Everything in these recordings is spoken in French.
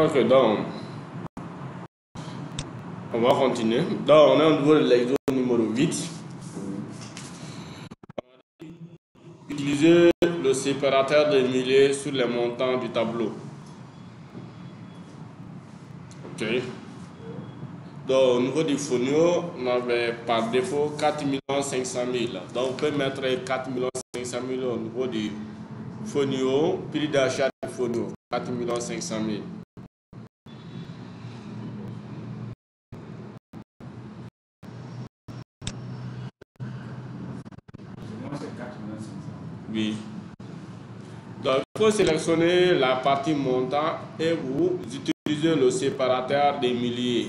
Ok, donc, on va continuer. Donc, on est au niveau de l'exo numéro 8. Utiliser le séparateur de milliers sur les montants du tableau. Ok. Donc, au niveau du fonio, on avait par défaut 4 500 000. Donc, on peut mettre 4 500 000 au niveau du fonio, prix d'achat du fonio, 4 500 000. Oui. Donc, il faut sélectionner la partie montant et vous utilisez le séparateur des milliers.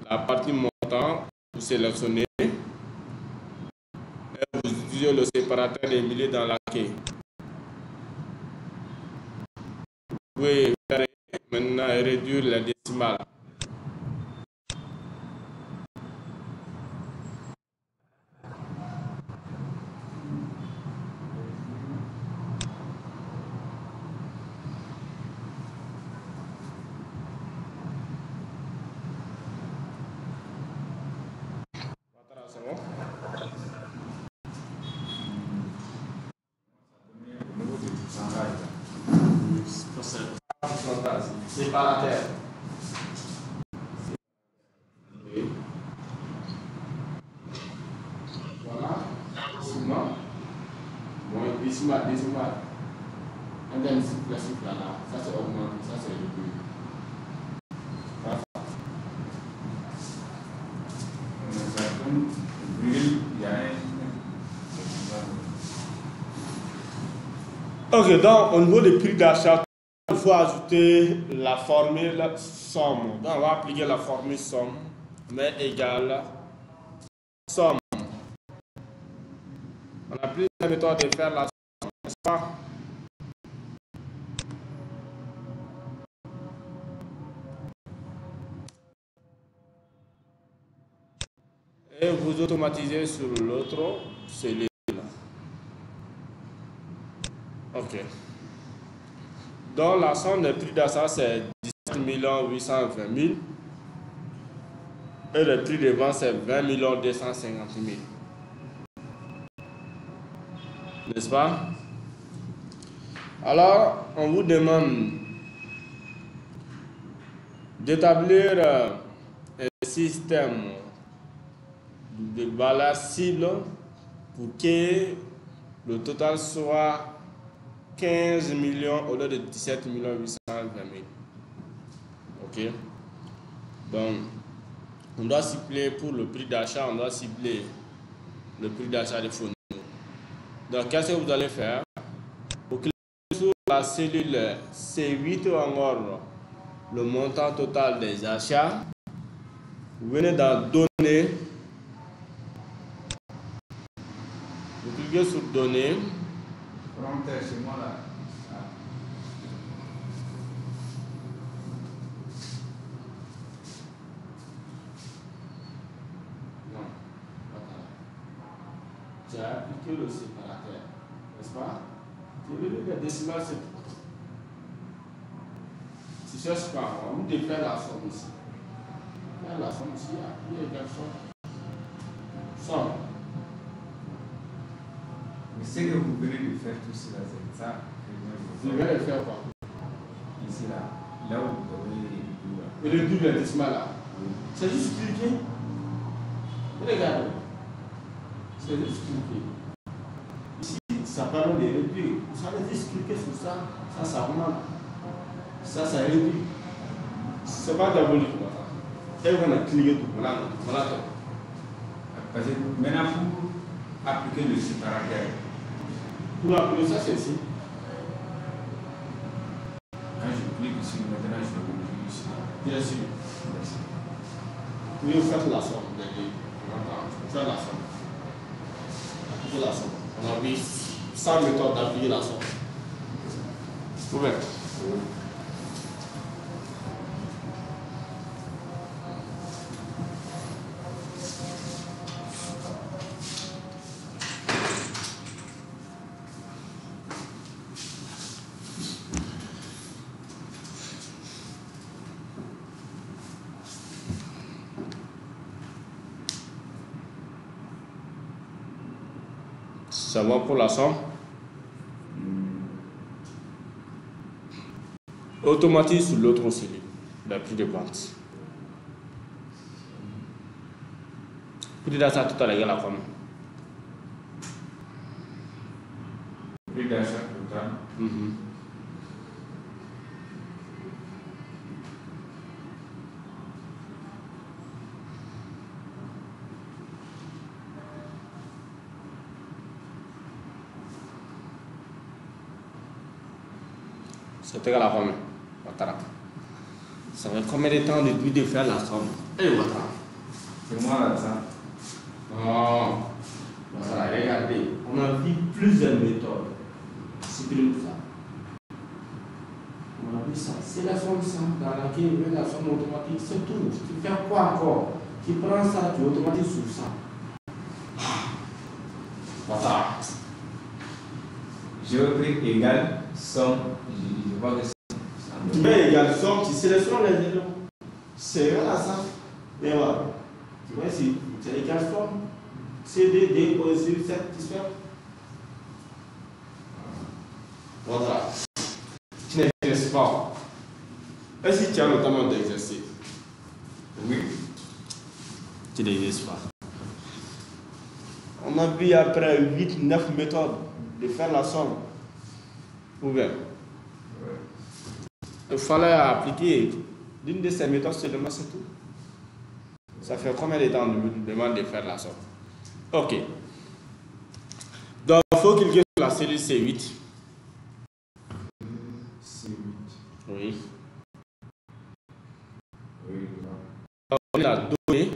La partie montant, vous sélectionnez et vous utilisez le séparateur des milliers dans la quai. Vous pouvez maintenant réduire les décimales. C'est bon? Séparateur. Voilà. Décimal. Bon, décimal. Un dernier classique là, ça c'est augmenté, ça c'est réduit. Ok, donc au niveau des prix d'achat, il faut ajouter la formule somme. Donc on va appliquer la formule somme, mais égale somme. On applique la méthode de faire la somme, n'est-ce pas? Et vous automatisez sur l'autre cellule. Ok. Donc la somme des prix d'achat c'est 17 820 000 et le prix de vente c'est 20 250 000. N'est-ce pas? Alors on vous demande d'établir un système de valeur cible pour que le total soit 15 millions au lieu de 17 820 000. Ok. Donc, on doit cibler pour le prix d'achat, on doit cibler le prix d'achat des fournisseurs. Donc, qu'est-ce que vous allez faire? Vous cliquez sur la cellule C8 ou encore le montant total des achats. Vous venez dans Données. Vous cliquez sur Données. Chez moi là. Non, tu as appliqué le séparateur, n'est-ce pas? Tu veux dire que les décimales, c'est. Tu cherches pas, on nous défait la somme ici. Faire la somme ici, appuyer égale somme. Somme. Mais c'est que vous venez de faire tout cela, c'est ça. Je vais le faire quoi? Ici là, là où vous avez et le double décimal là. C'est juste cliquer. Regardez. C'est juste cliquer. Ici, ça permet de réduire. Vous savez juste cliquer sur ça. Ça augmente. Ça réduit. C'est pas diabolique. Et on a cliqué tout. Voilà. Parce que maintenant, pour appliquer le séparateur, pour appliquer ça, c'est ici. quand je clique ici, maintenant je vais cliquer ici. Bien sûr. Oui, vous faites la somme. Vous faites la somme. Appliquez la somme. On a vu 100 méthodes d'appliquer la somme. Vous voyez? C'est bon pour la somme. Automatique sur l'autre cellule, la prix de vente. Prix d'achat total égal à combien? Prix d'achat total. C'est égal à combien? Ça fait combien de temps depuis de faire la somme? Et voilà. C'est moi là, ça. Non. Voilà, regardez. On a vu plusieurs méthodes. Supprime ça. On a vu ça. C'est la somme simple dans laquelle il y a la somme automatique. C'est tout. Tu fais quoi encore? Tu prends ça, tu automatises sur ça. Voilà. Géométrie égale somme. Je vois que c'est. Tu mets égal somme, tu sélectionnes les éléments. C'est égal à ça. Et voilà. Tu vois ici, c'est égal somme. CD, D, positif, satisfait. Voilà. Tu n'exerces pas. Est-ce que tu as le temps d'exercer? Oui. Tu n'exerces pas. On a vu après 8-9 méthodes de faire la somme. Ou bien? Il fallait appliquer l'une de ces méthodes seulement, c'est tout. Ça fait combien de temps de me demande de faire la somme? Ok. Donc, il faut cliquer sur la cellule C8. C8. Oui. Oui, On a donné.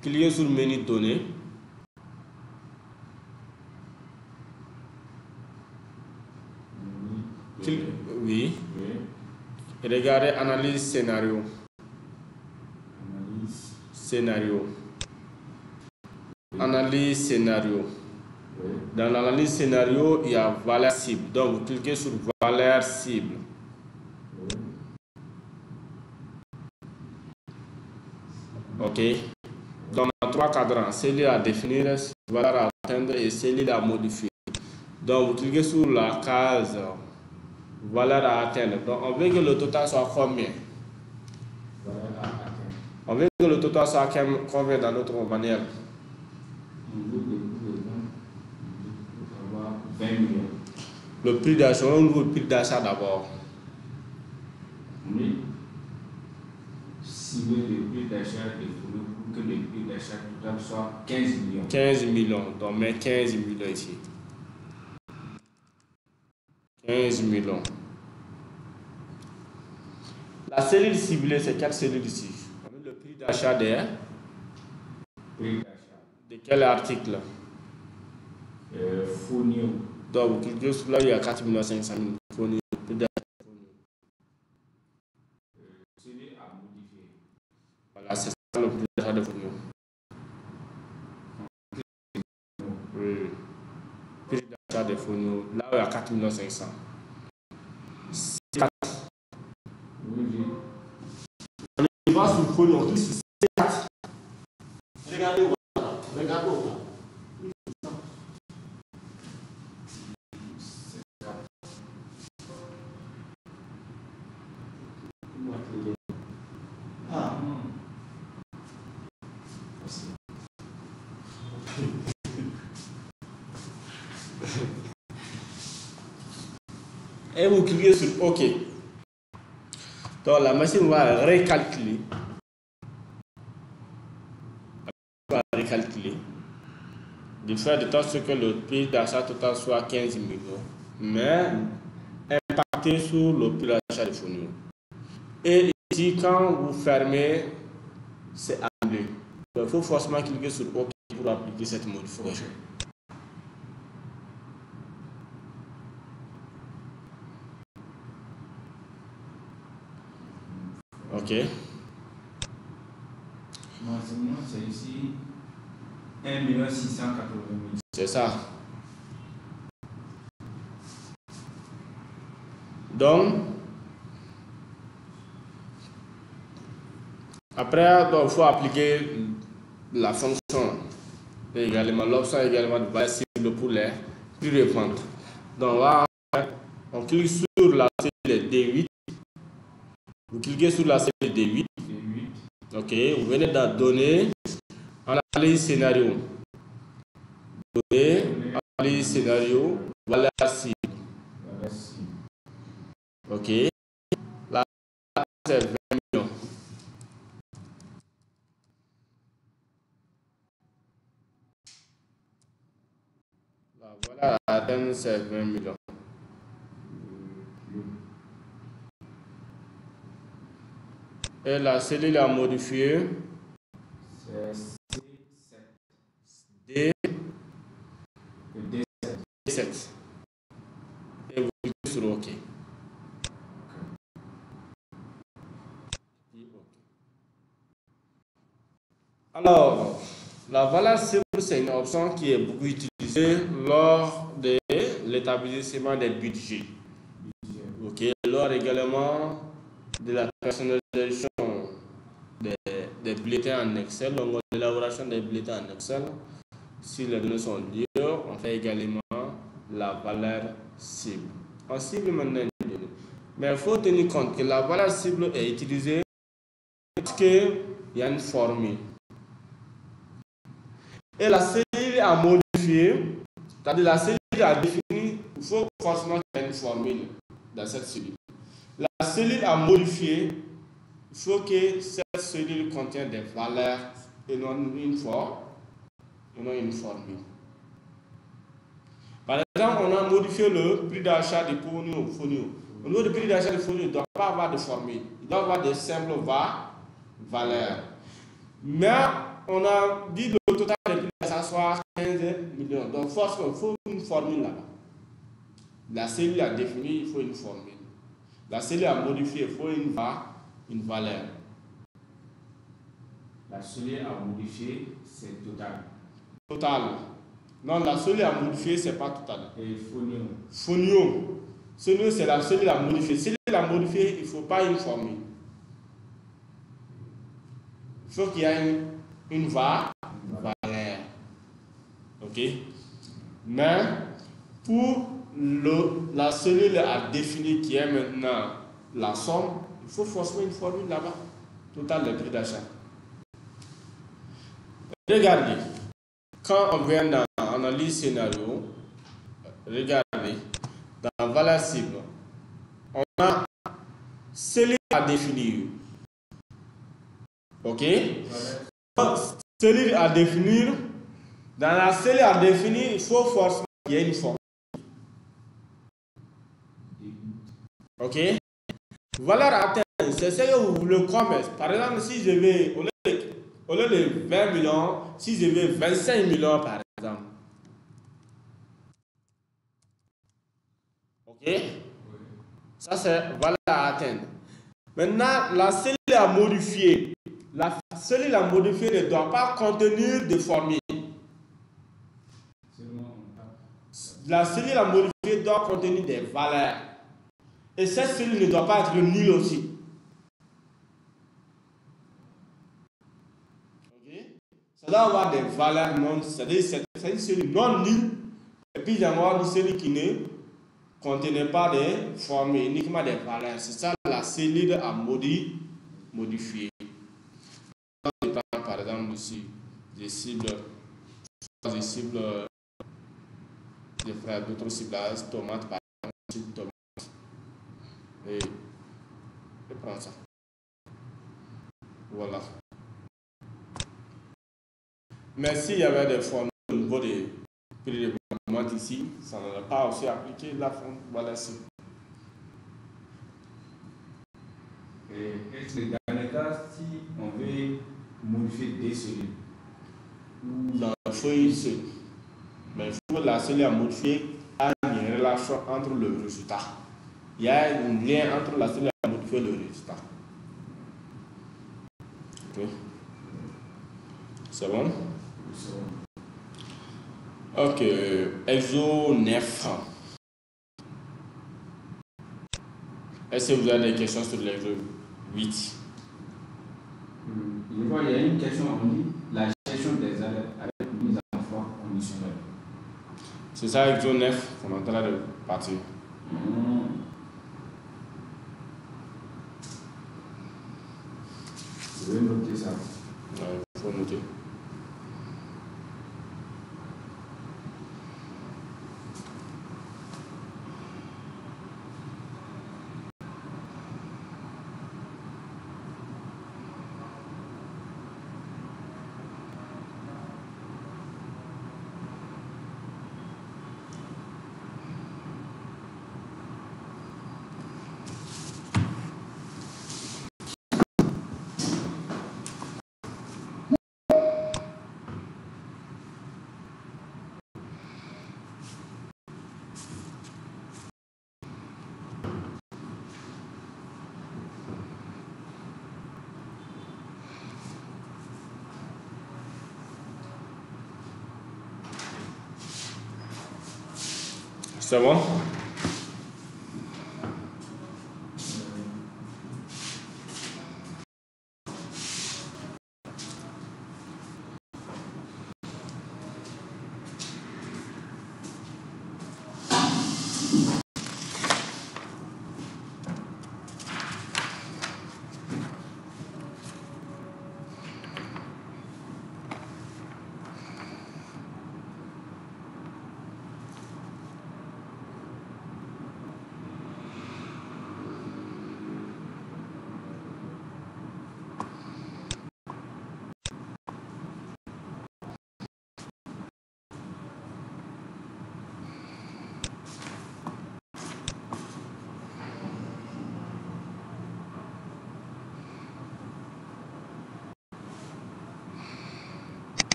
Cliquez sur le menu données. Oui. Regardez analyse scénario. Analyse scénario. Dans l'analyse scénario, il y a valeur cible. Donc, vous cliquez sur valeur cible. OK. Donc, on a 3 cadrans. Celui à définir, valeur à atteindre et celui à modifier. Donc, vous cliquez sur la case valeur à atteindre. Donc, on veut que le total soit combien? On veut que le total soit combien dans notre manuel? avoir 20 millions. Le prix d'achat, on ouvre le prix d'achat d'abord. Oui. Cibler le prix d'achat des fourneaux pour que le prix d'achat total soit 15 millions. 15 millions. Donc, mets 15 millions ici. 15 millions. La cellule ciblée, c'est quelle cellule ici? On met le prix d'achat des. Prix d'achat. De quel article? Fourneau. Donc, vous cliquez sur là, il y a 4 500 000 fourneaux. Celui à modifier. Voilà, c'est ça le prix d'achat de fourneaux. Oui. Prix d'achat de fourneaux. Là, il y a 4 500 000. Oui. On va sur le fourneau, on clique sur C4. Regardez où. Regardez où. Et vous cliquez sur OK. Donc la machine va recalculer. De faire de sorte que le prix d'achat total soit 15 millions, mais impacté sur le prix d'achat de fourneaux. Et ici, quand vous fermez, c'est annulé. Donc il faut forcément cliquer sur OK pour appliquer cette modification. OK. L'enseignement, c'est ici 1 680 000. C'est ça. Donc, Après, il faut appliquer la fonction et également l'option également de valeur cible pour les prix de vente. Donc là, on clique sur la cellule D8. Vous cliquez sur la cellule D8. Ok, vous venez dans données, analyse scénario. Données, analyse scénario, valeur cible. Ok, là c'est 20 millions. Là, voilà, la donne c'est 20 millions. Et la cellule à modifier, c'est D7. Et vous cliquez sur OK. Alors, la valeur cible, c'est une option qui est beaucoup utilisée lors de l'établissement des budgets. Ok, lors également de la personnalisation des bulletins en Excel, donc l'élaboration des bulletins en Excel. Si les données sont liées, on fait également la valeur cible. On cible maintenant une donnée. Mais il faut tenir compte que la valeur cible est utilisée parce qu'il y a une formule. Et la cellule à modifier, c'est-à-dire la cellule à définir, il faut forcément qu'il y ait une formule dans cette cellule. La cellule à modifier, il faut que cette cellule contienne des valeurs et non une formule. Par exemple, on a modifié le prix d'achat des fonio. Au niveau du prix d'achat des fonio, il ne doit pas avoir de formule. Il doit avoir des simples valeurs. Mais on a dit le total des prix d'achat soit 15 millions. Donc forcément, il faut une formule là-bas. La cellule à définir, il faut une formule. La cellule à modifier, il faut une valeur. La cellule à modifier, c'est total. Total. Non, la cellule à modifier, c'est pas total. Et fonio. Fonio. Fonio, c'est la cellule à modifier. Cellule à modifier, il ne faut pas une formule. Il faut qu'il y ait une valeur. Ok? Mais pour la cellule à définir qui est maintenant la somme, il faut forcément une formule là-bas. Total des prix d'achat. Regardez. Quand on vient dans analyse scénario, regardez, dans valeur cible, on a cellule à définir. Ok? Cellule à définir. Dans la cellule à définir, il faut forcément qu'il y ait une formule. Ok? Valeur atteinte, c'est ce que vous voulez commerce. Par exemple, si je vais, au lieu de 20 millions, si je veux 25 millions par exemple. Ok? Ça c'est valeur à atteindre. Maintenant, la cellule à modifier. La cellule à modifier ne doit pas contenir de formule. La cellule à modifier doit contenir des valeurs. Et cette cellule ne doit pas être nulle aussi. Ça doit avoir des valeurs non, c'est-à-dire c'est une cellule non nulle, et puis il y a une cellule qui ne contenait pas de formules, uniquement des valeurs. C'est ça la cellule à modifier. Par exemple, ici, des cibles, des cibles, des frères d'autres ciblages, tomates, par exemple, tomates. Et je prends ça. Voilà. Mais s'il y avait des formules au niveau des prix de vente ici, ça n'aurait pas aussi appliqué la forme. Voilà. Est-ce que dans le cas, si on veut modifier des cellules, dans la feuille seule, mais il faut la cellule à modifier a une relation entre le résultat. Il y a un lien entre la cellule à modifier et le résultat. Ok. C'est bon? Ok. Exo 9. Est-ce que vous avez des questions sur l'exo 8? Je vois, il y a une question, on dit la gestion des alertes avec mise en forme conditionnelle. C'est ça avec zone 9 qu'on est en train de partir. Je vais noter ça. Il faut noter. C'est bon?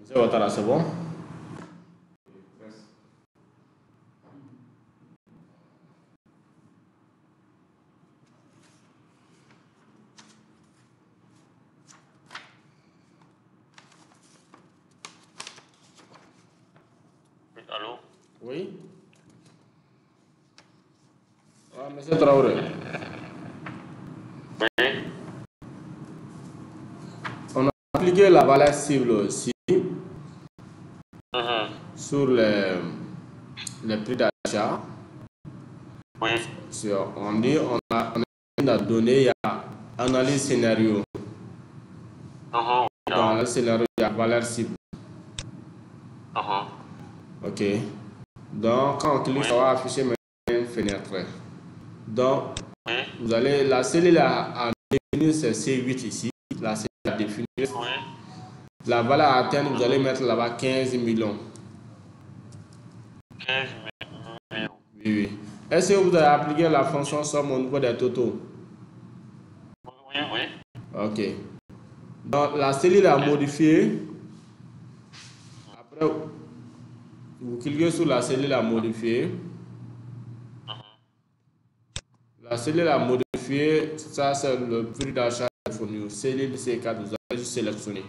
Monsieur Ouattara, c'est bon? Allô? Oui? Ah, monsieur Traoré. Oui. On a appliqué la valeur cible aussi sur les prix d'achat. Oui. On dit on a donné, il y a analyse scénario. Dans le scénario, il y a valeur cible. Ok. Donc, quand on clique, ça va afficher une fenêtre. Donc, vous allez, la cellule à définir, c'est C8 ici. La cellule à définir. La valeur à atteindre, vous allez mettre là-bas 15 millions. 15 millions. Oui, oui. Est-ce que vous avez appliqué la fonction somme au niveau des totaux? Oui, oui. Ok. Donc, la cellule à modifier. Après, vous cliquez sur la cellule à modifier. La cellule à modifier, ça c'est le prix d'achat téléphonique. Cellule C4, vous allez juste sélectionner.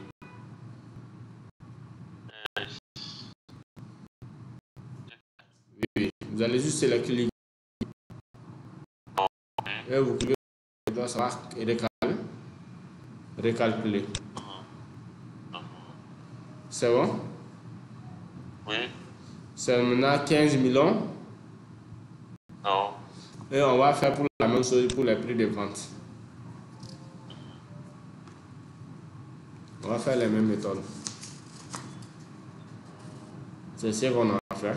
Oui, oui. Vous allez juste sélectionner. Et vous cliquez, donc ça va recalculer. C'est bon? Oui. C'est maintenant 15 millions. Non. Et on va faire pour la même chose pour les prix de vente. On va faire les mêmes méthodes. C'est ce qu'on a fait.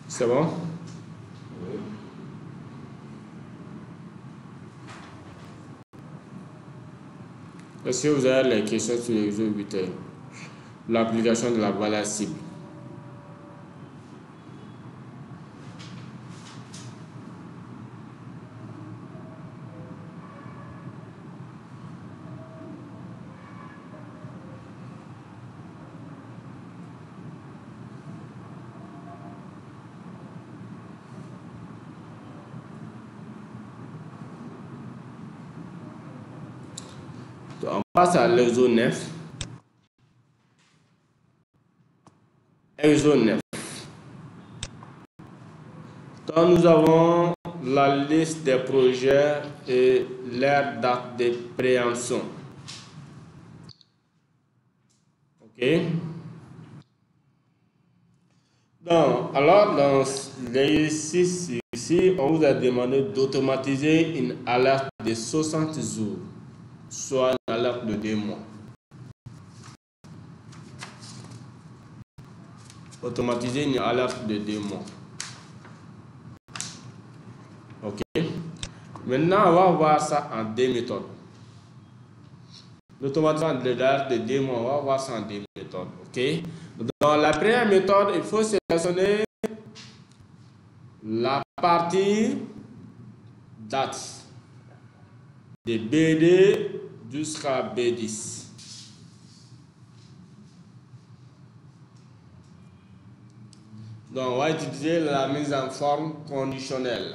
C'est bon? Oui. Est-ce que vous avez les questions sur l'exo 8? L'application de la valeur cible. On passe à l'exo 9. Exo 9. Donc nous avons la liste des projets et leur date de préemption. Ok. Donc, alors dans l'exercice ici, on vous a demandé d'automatiser une alerte de 60 jours, soit une alerte de 2 mois. Automatiser une alerte de 2 mois. Ok. Maintenant, on va voir ça en 2 méthodes. L'automatisation de l'alerte de 2 mois, on va voir ça en 2 méthodes. Ok. Dans la première méthode, il faut sélectionner la partie date de BD jusqu'à B10. Donc, on va utiliser la mise en forme conditionnelle.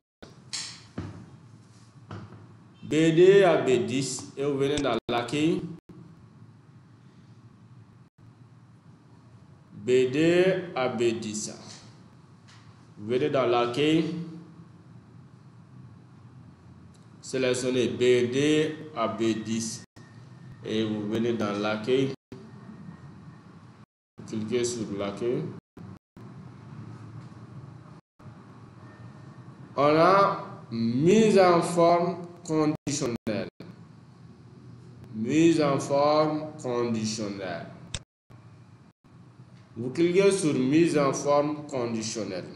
BD à B10 et vous venez dans l'accueil. BD à B10. Vous venez dans l'accueil. Sélectionnez BD à B10 et vous venez dans l'accueil. Cliquez sur l'accueil. On a mise en forme conditionnelle. Mise en forme conditionnelle. Vous cliquez sur mise en forme conditionnelle.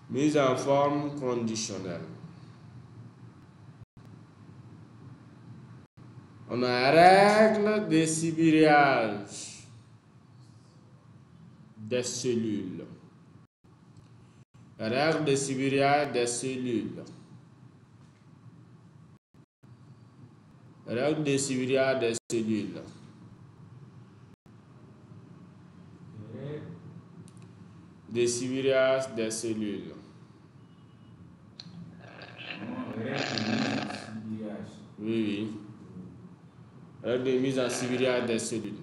Mise en forme conditionnelle. On a règle de ciblage des cellules. Règle de ciblage des cellules. Règle de ciblage des cellules. De ciblage des cellules. Oui, oui. Règle de mise en ciblage des cellules.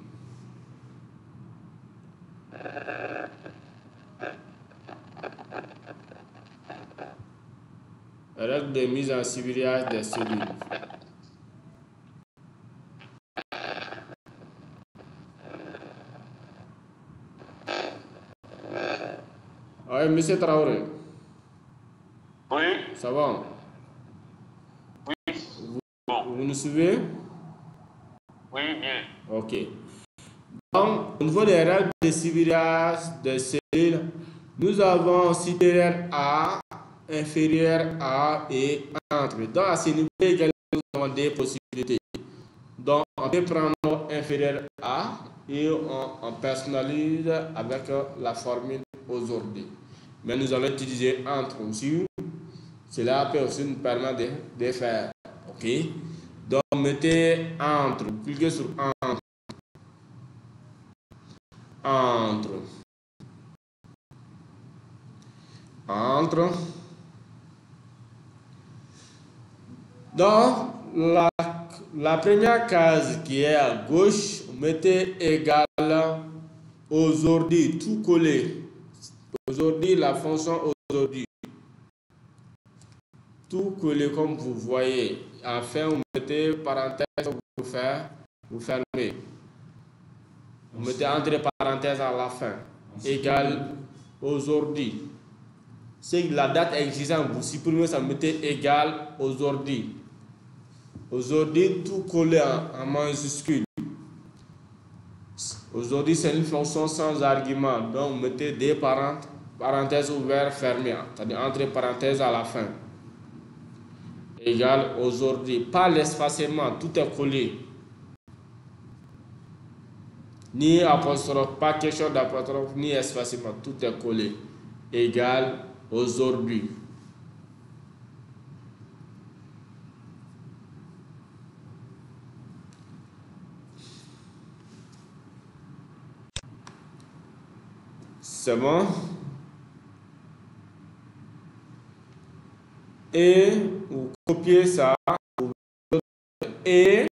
Règle de mise en ciblage des cellules. Oui, monsieur Traoré. Oui. Ça va? Oui. Vous nous suivez? Oui, bien. Ok. Donc, au niveau des règles de ciblage des cellules, nous avons supérieur à, inférieur à et entre. Donc, à ce niveau également, nous avons des possibilités. Donc, on peut prendre inférieur à et on personnalise avec la formule aujourd'hui. Mais nous allons utiliser entre aussi. Cela peut aussi nous permettre de faire. Ok. Donc, mettez entre. Cliquez sur entre. Entre. Entre. Donc, la première case qui est à gauche, mettez égal aujourd'hui, tout collé. Aujourd'hui, la fonction aujourd'hui. Tout collé comme vous voyez. Enfin, vous mettez parenthèse, vous fermez. Vous mettez entre parenthèses à la fin. Égal aujourd'hui. Si la date existante, vous supprimez ça, vous mettez égal aujourd'hui. Aujourd'hui, tout collé en majuscule. Aujourd'hui, c'est une fonction sans argument. Donc, vous mettez des parenthèses ouvertes, fermées. C'est-à-dire entre parenthèses à la fin. égale aujourd'hui. Pas l'espacement, tout est collé. Ni apostrophe, pas question d'apostrophe, ni espacement, tout est collé. Égale aujourd'hui. C'est bon? Et vous copiez ça. Et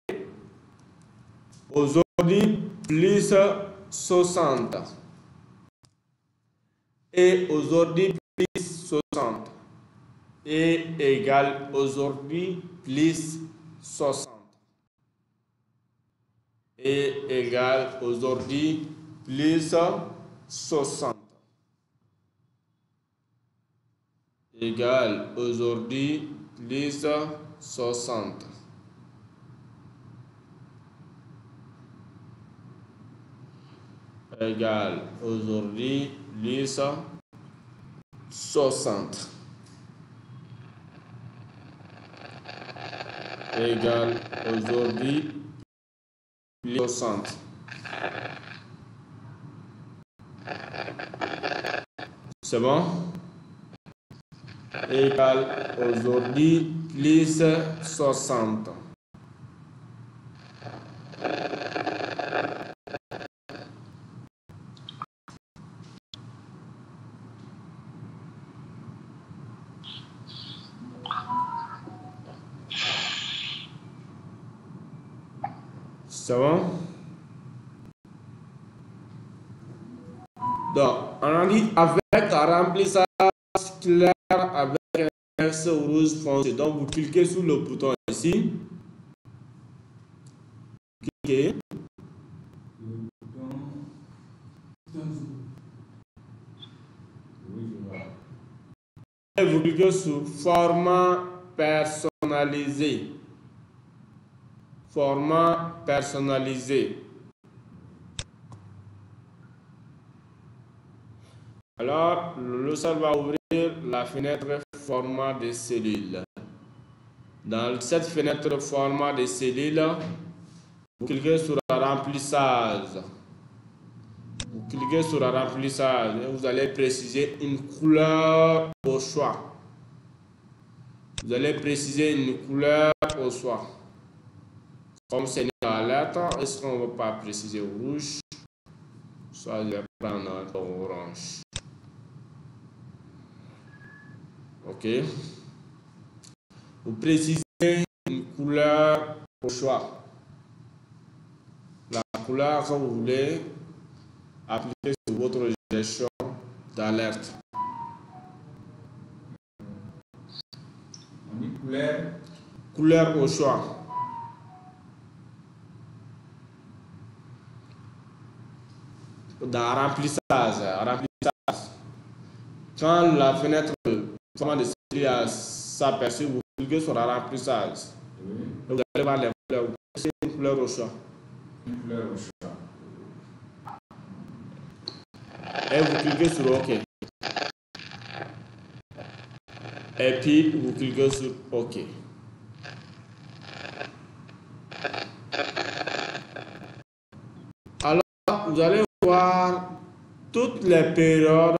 aujourd'hui plus 60. Et aujourd'hui plus 60. Et égale aujourd'hui plus 60. Et égale aujourd'hui plus 60. Égale aujourd'hui plus 60. Égale aujourd'hui plus 60. Égale aujourd'hui plus 60. C'est bon? Égale aujourd'hui plus 60. C'est bon? Donc, on a dit avec un remplissage clair avec un S rouge foncé. Donc, vous cliquez sur le bouton ici. Cliquez. Et vous cliquez sur format personnalisé. Format personnalisé. Alors, le logiciel va ouvrir la fenêtre format de cellules. Dans cette fenêtre format de cellules, vous cliquez sur le remplissage. Vous cliquez sur le remplissage et vous allez préciser une couleur au choix. Vous allez préciser une couleur au choix. Comme c'est une lettre, est-ce qu'on ne va pas préciser rouge? Soit je vais prendre un orange. Ok. Vous précisez une couleur au choix. La couleur que vous voulez appliquer sur votre gestion d'alerte. On dit couleur. Couleur au choix. Dans remplissage. Quand la fenêtre format de série s'aperçoit, vous cliquez sur le remplissage. Oui. Vous allez voir les couleurs. C'est une couleur au choix. Une couleur au choix. Et vous cliquez sur OK. Et puis vous cliquez sur OK. Alors, vous allez voir toutes les périodes.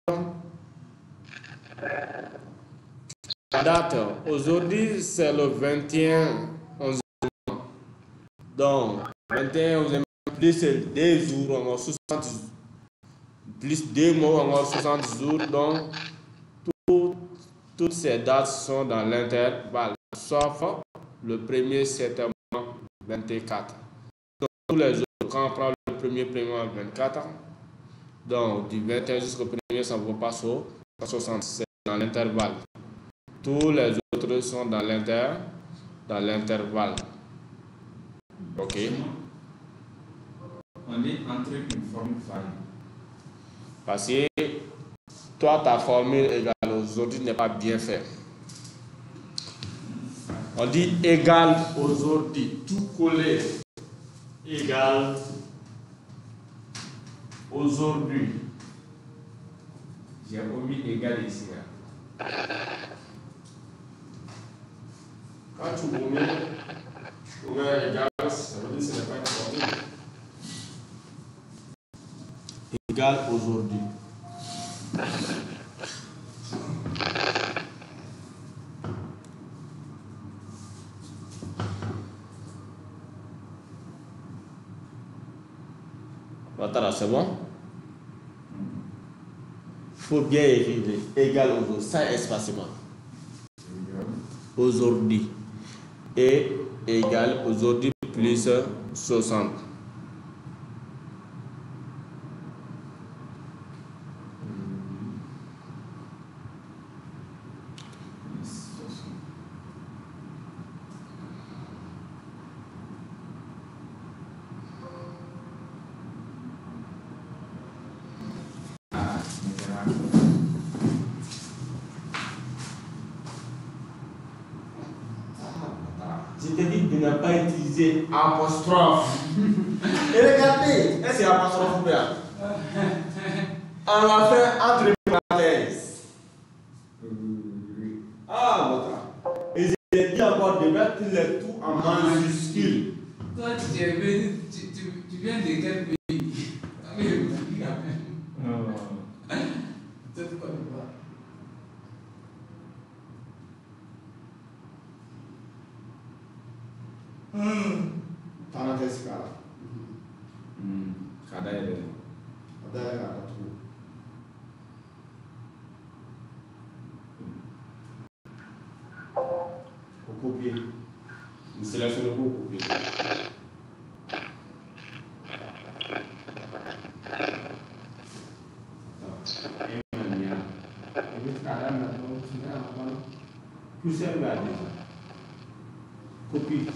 La date, aujourd'hui c'est le 21 11. Donc, 21 11 plus 2 jours, on a 60 jours. Plus 2 mois, on a 60 jours. Donc, toutes ces dates sont dans l'intervalle, sauf le 1er septembre 24. Donc, tous les jours, quand on prend le premier 24, donc du 21 jusqu'au 1er, ça ne va pas sur 67 dans l'intervalle. Tous les autres sont dans l'intervalle. Ok. On dit entrer une formule faille. Parce que toi, ta formule égale aujourd'hui n'est pas bien faite. On dit égal aujourd'hui, tout collé. Égal aujourd'hui. J'ai omis égal ici. Quand tu remets égal, ça veut dire que ce n'est pas important. Égal aujourd'hui. Voilà, c'est bon? Il faut bien écrire égal aujourd'hui, sans espacement. Aujourd'hui. Et égal aujourd'hui plus 60. Je te dis de ne pas utiliser apostrophe. Et regardez, est-ce qu'il y a apostrophe ou bien? On l'a fait entre parenthèses. Ah, voilà. Et j'ai dit encore de mettre le tout en majuscule. Toi, tu es venu, tu viens de quel pays? Peut-être Côte d'Ivoire. Parenthèse cara. Kada ele. Ada cara tudo. Vou copiar. Me seleciona o copiar. Tout ça regarde. Copie.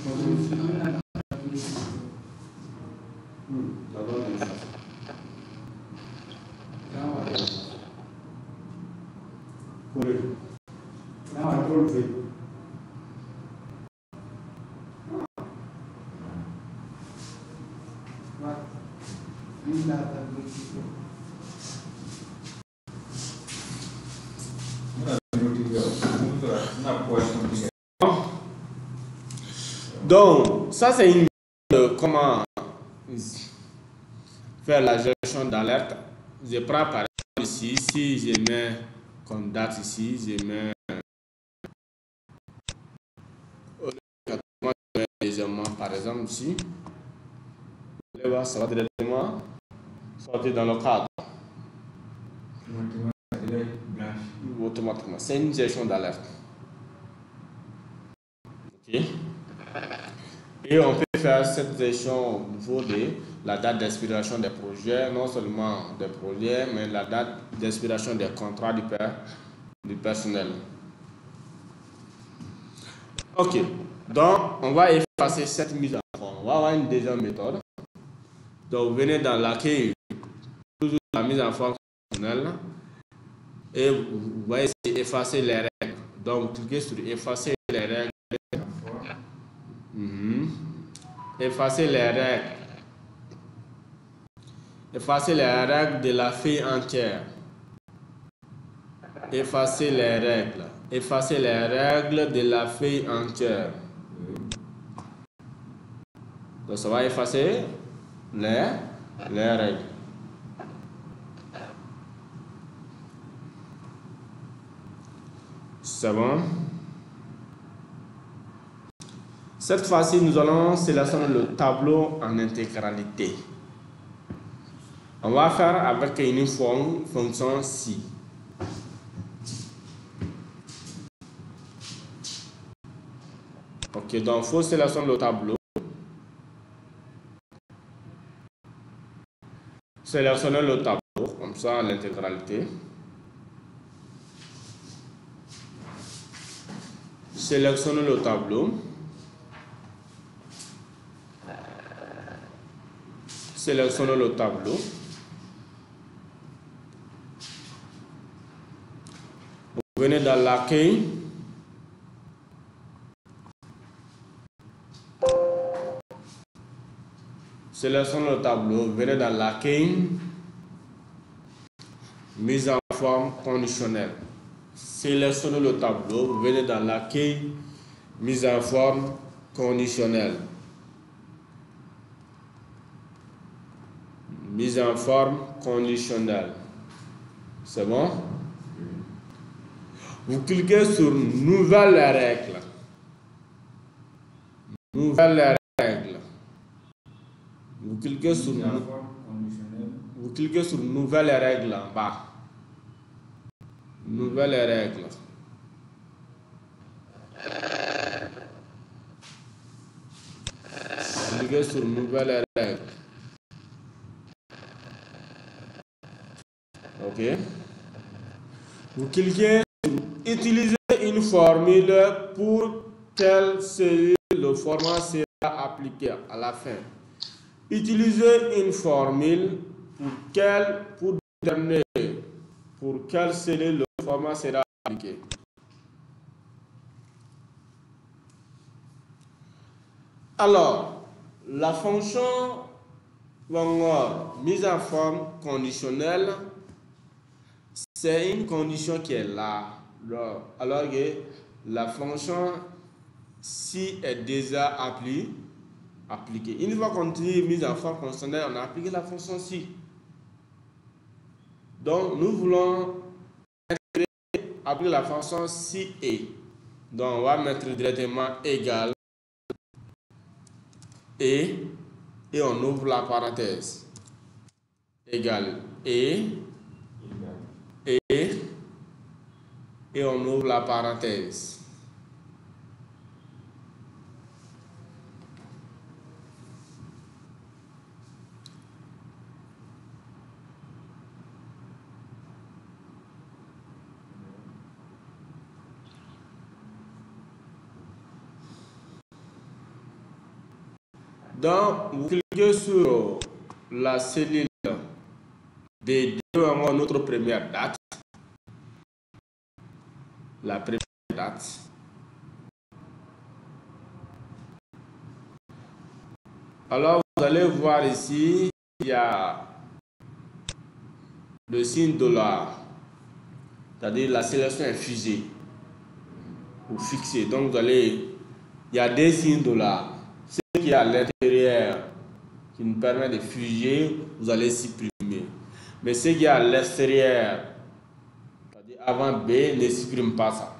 Donc, ça c'est une comment faire la gestion d'alerte. Je prends par exemple ici, si je mets comme date ici, je mets légèrement par exemple ici, ça va directement sortir dans le cadre. Automatiquement, c'est une gestion d'alerte. Ok. Et on peut faire cette gestion au niveau de la date d'expiration des projets, non seulement des projets, mais la date d'expiration des contrats du personnel. Ok, donc on va effacer cette mise en forme. On va avoir une deuxième méthode. Donc vous venez dans l'accueil, toujours la mise en forme personnelle, et vous voyez effacer les règles. Donc cliquez sur effacer les règles. Effacer les règles. Effacer les règles de la feuille entière. Effacer les règles. Effacer les règles de la feuille entière. Donc ça va effacer les règles. C'est bon? Cette fois-ci, nous allons sélectionner le tableau en intégralité. On va faire avec une fonction si. Ok, donc il faut sélectionner le tableau. Sélectionner le tableau, comme ça en intégralité. Sélectionnez le tableau. Sélectionnez le tableau. Vous venez dans l'accueil. Sélectionnez le tableau. Vous venez dans l'accueil. Mise en forme conditionnelle. Sélectionnez le tableau. Vous venez dans l'accueil. mise en forme conditionnelle. Mise en forme conditionnelle. C'est bon? Vous cliquez sur nouvelle règle. Nouvelle règle. Vous cliquez sur nouvelle règle en bas. Nouvelle règle. Cliquez sur nouvelle règle. Ok. Vous cliquez sur utiliser une formule pour quelle série le format sera appliqué à la fin. Utilisez une formule pour déterminer pour quelle série le format sera appliqué. Alors, la fonction mise en forme conditionnelle, c'est une condition qui est là. Alors que la fonction si est déjà appliquée. Une fois qu'on dit mise en forme conditionnelle, on a appliqué la fonction si. Donc, nous voulons appliquer la fonction si et. Donc, on va mettre directement égal et on ouvre la parenthèse. Égal et on ouvre la parenthèse. Donc, vous cliquez sur la cellule B2 en notre première date. La première date. Alors, vous allez voir ici, il y a le signe $, c'est-à-dire la sélection est figée ou fixée. Donc, il y a des signes $. Ce qui est à l'intérieur, qui nous permet de figer, vous allez supprimer. Mais ce qui est à l'extérieur, c'est-à-dire avant B, ne supprime pas ça.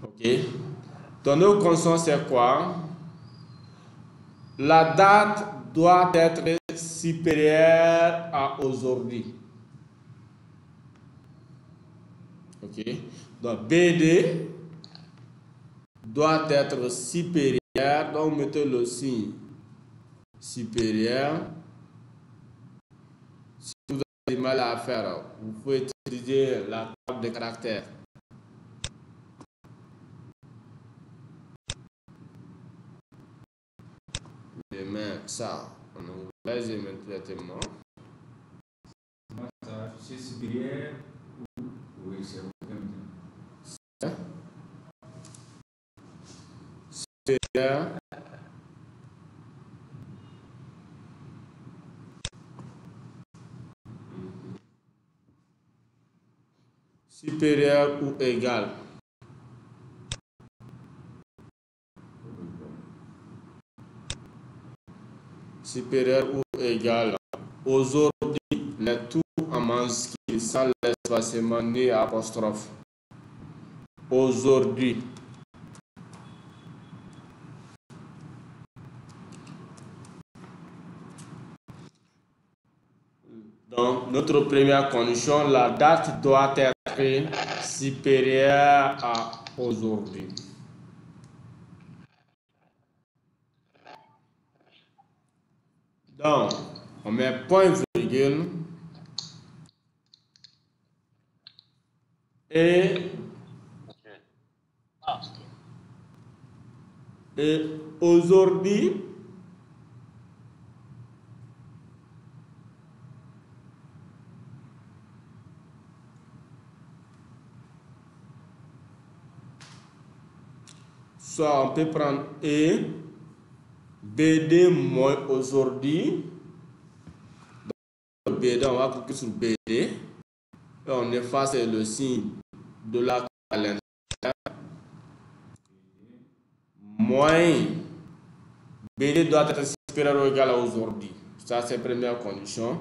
Ok. Ton autre condition, c'est quoi? La date doit être supérieure à aujourd'hui. Ok. Donc BD doit être supérieur. Donc mettez le signe supérieur. Si vous avez du mal à faire, vous pouvez utiliser la table de caractères. Je mets ça en anglais, je mets directement. C'est supérieur ou oui, c'est Supérieur. Supérieur ou égal. Supérieur ou égal. Aujourd'hui, les tout en majuscule sans l'espacement ni apostrophe. Aujourd'hui. Donc, notre première condition, la date doit être supérieure à aujourd'hui. Donc, on met point virgule et aujourd'hui, soit on peut prendre BD moins aujourd'hui. BD, on va cliquer sur BD. Et on efface le signe de la à l'intérieur. Moins BD doit être supérieur ou égal à aujourd'hui. Ça, c'est la première condition.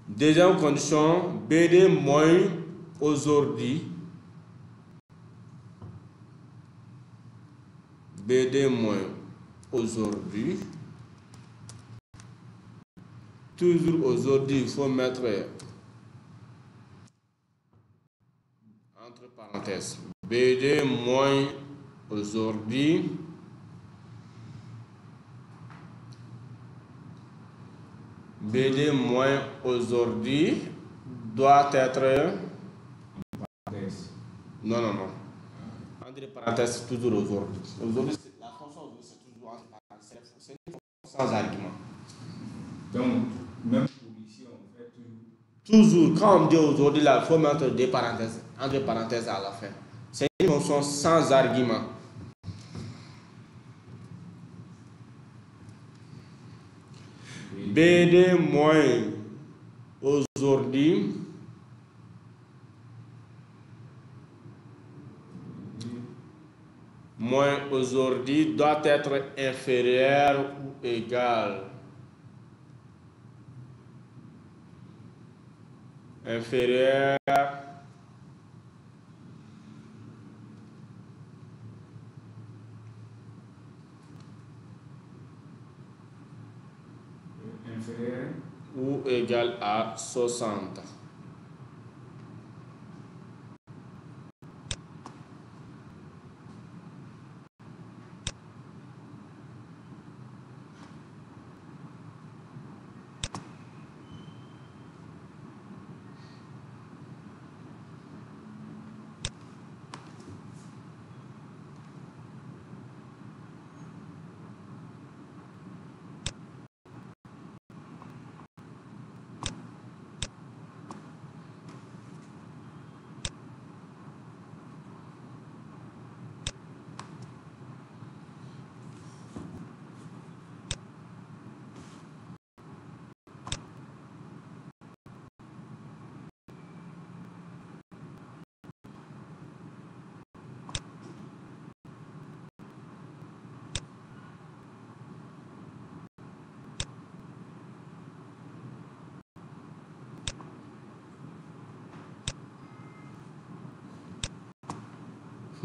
Deuxième condition, BD moins aujourd'hui. BD moins aujourd'hui. Toujours aujourd'hui, il faut mettre entre parenthèses. BD moins aujourd'hui. BD moins aujourd'hui doit être. Non. Entre parenthèses, toujours aujourd'hui. Aujourd'hui, la fonction aujourd'hui, c'est toujours entre parenthèses. C'est une fonction sans argument. Donc, même pour ici, on fait toujours. Quand on dit aujourd'hui, là, il faut mettre des parenthèses, entre parenthèses à la fin. C'est une fonction sans argument. BD moins aujourd'hui. Moins aujourd'hui doit être inférieur ou égal. Inférieur. inférieur ou égal à 60.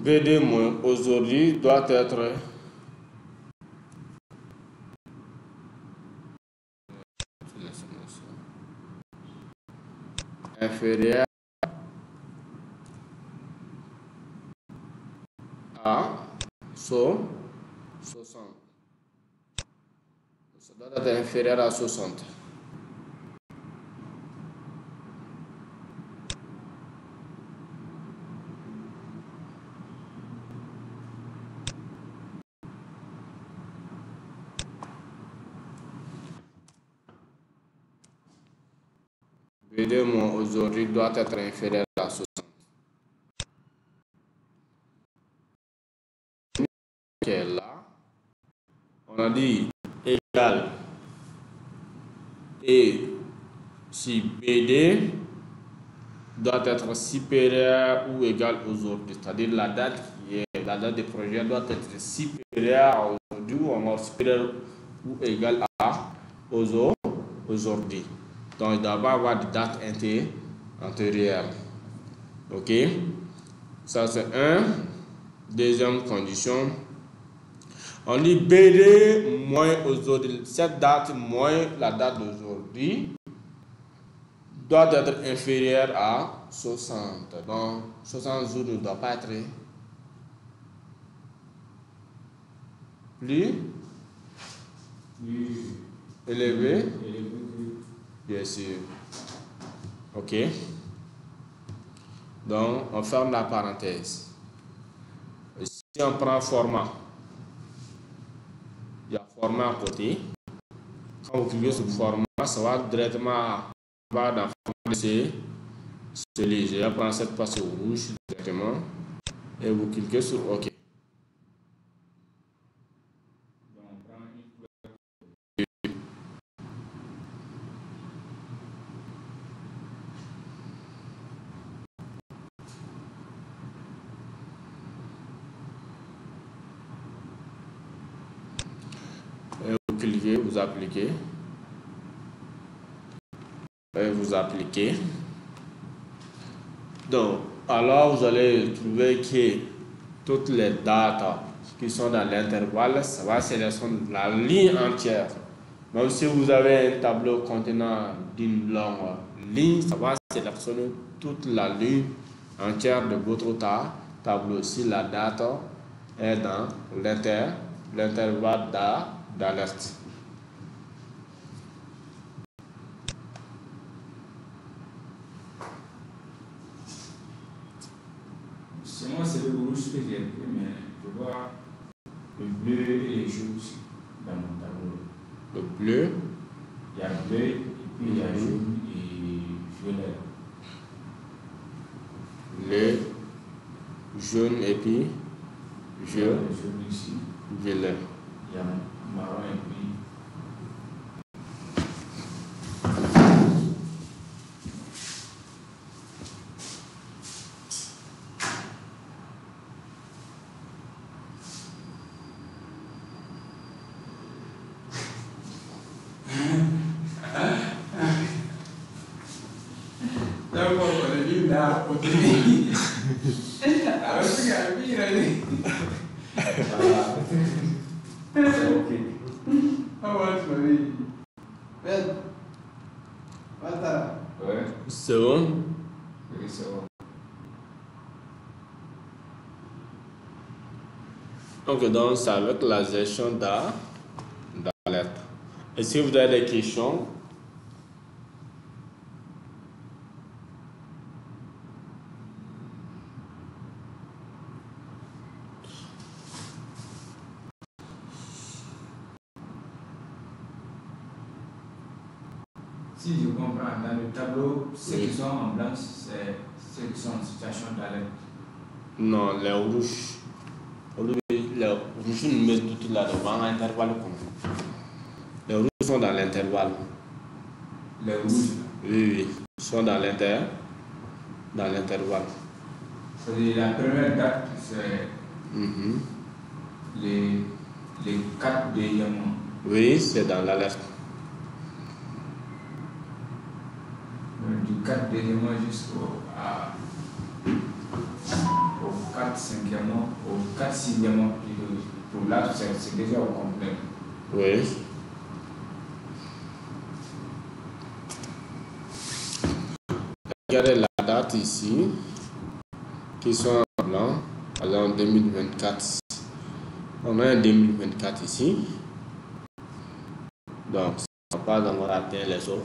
BD moins aujourd'hui doit être inférieur à 60. Ça doit être inférieur à 60. BD moins aujourd'hui doit être inférieur à 60. Qui est là, on a dit égal et si BD doit être supérieur ou égal aujourd'hui, c'est-à-dire la date du projet doit être supérieure à aujourd'hui ou encore supérieure ou égale à aujourd'hui. Donc il doit avoir des dates antérieures. Ok, ça c'est un. Deuxième condition, on dit BD moins aujourd'hui. Cette date moins la date d'aujourd'hui doit être inférieure à 60. Donc 60 jours ne doit pas être plus élevé. Bien sûr. Ok. Donc on ferme la parenthèse. Si on prend format, il y a format à côté. Quand vous cliquez sur le format, ça va directement dans le format de ce léger. On prend cette place rouge directement et vous cliquez sur OK. vous appliquez. Donc, alors vous allez trouver que toutes les dates qui sont dans l'intervalle, ça va sélectionner la ligne entière. Même si vous avez un tableau contenant d'une longue ligne, ça va sélectionner toute la ligne entière de votre tableau si la date est dans l'intervalle d'alerte. Moi, c'est le rouge que j'ai pris, mais je vois le bleu et les jaune dans mon tableau. Le bleu. Il y a bleu, et puis il y a jaune et violet. Le jaune et puis Jaune ici. Violet. Il y a marron et puis. C'est bon? Oui, c'est bon. Donc c'est avec la gestion d'alerte. Et si vous avez des questions, si je comprends, dans le tableau, ceux qui sont en blanc, c'est ceux qui sont en situation d'alerte. non, les rouges. Les rouges nous mettent tout là-devant, l'intervalle. Les rouges sont dans l'intervalle. Les rouges? Oui, ils sont dans l'intervalle. C'est-à-dire la première date, c'est les 4 derniers mois. Oui, c'est dans l'alerte. Du 4 derniers mois jusqu'au 4 5e mois, au 4 6e mois, pour là, c'est déjà au complet. Oui. Regardez la date ici, qui sont en blanc, alors en 2024. On a un 2024 ici. Donc, ça n'a pas encore atteint les 60.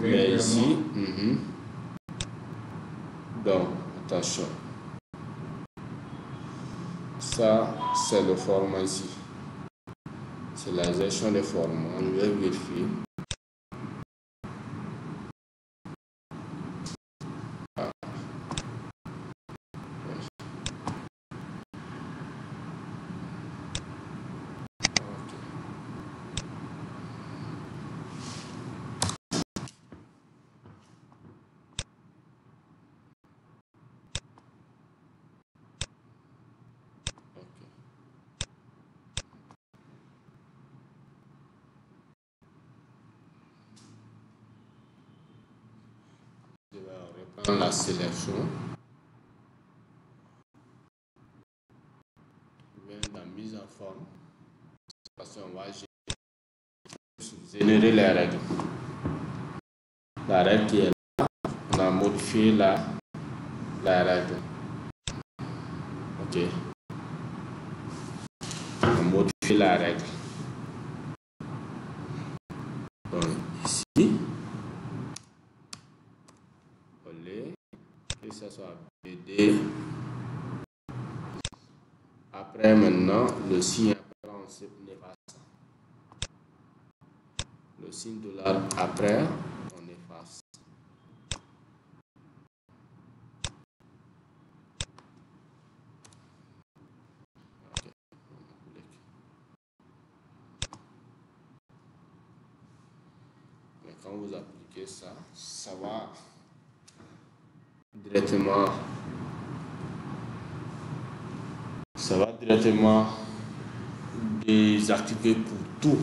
Mais ici, donc, attention. Ça, c'est le format ici. C'est la gestion des formats. On va vérifier. Je vais reprendre la sélection. Je vais dans mise en forme. Parce qu'on va générer les règles. La règle qui est là, on a modifié la règle. Ok. On a modifié la règle. Donc ici, que ce soit BD. Après maintenant, le signe après, on sait efface. Le signe dollar après, on efface. Okay. Mais quand vous appliquez ça, ça va directement désactiver pour tout.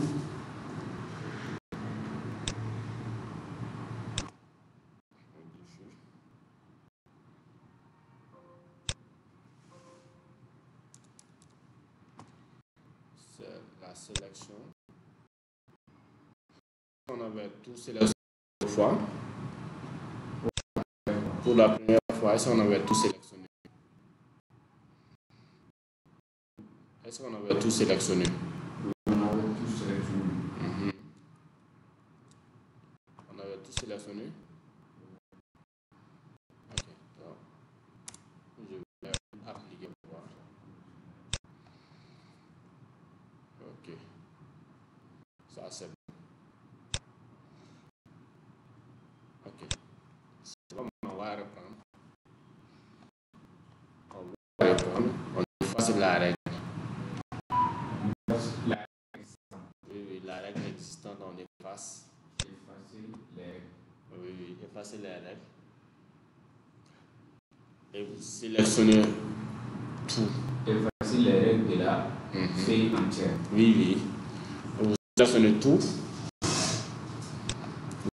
C'est la sélection. On avait tout sélectionné une fois. Pour la première fois, est-ce qu'on avait tout sélectionné? Est-ce qu'on avait tout sélectionné? On avait tout sélectionné. On avait tout sélectionné? Ok, donc je vais appliquer pour voir. Ok, ça c'est bon. Ok, c'est bon, on va reprendre. On va reprendre. On efface la règle. Oui, la règle existante, on efface. Effacer les règles. Oui, effacer les règles. Et vous sélectionnez tout. Effacer les règles de la feuille entière. Oui. Vous sélectionnez tout. Vous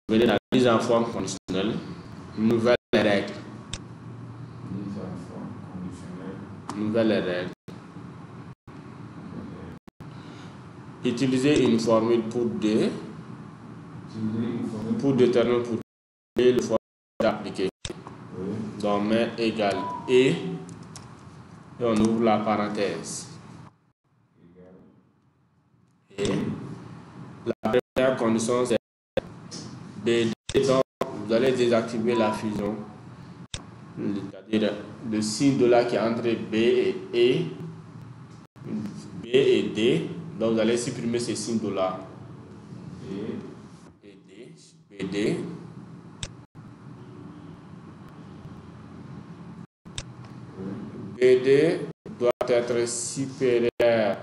venez dans la mise en forme conditionnelle. Nouvelle règle. Mise en forme conditionnelle. Nouvelle règle. Utilisez une formule pour D. Pour déterminer le format d'appliquer. Oui. Donc, main égale et on ouvre la parenthèse. Et la première condition c'est BD. Donc, vous allez désactiver la fusion. C'est-à-dire le signe $, qui est entre B et D. Donc, vous allez supprimer ce signe $. Et D, BD. BD doit être supérieur.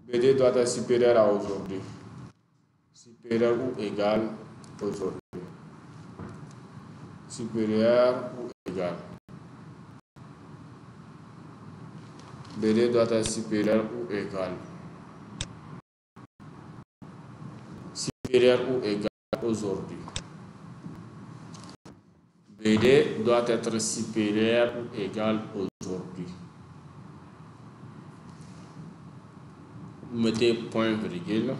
BD doit être supérieur à aujourd'hui. Supérieur ou égal aujourd'hui. Supérieur ou égal. BD doit être supérieur ou égal. Supérieur ou égal aujourd'hui. BD doit être supérieur ou égal aujourd'hui. Vous mettez point virgule.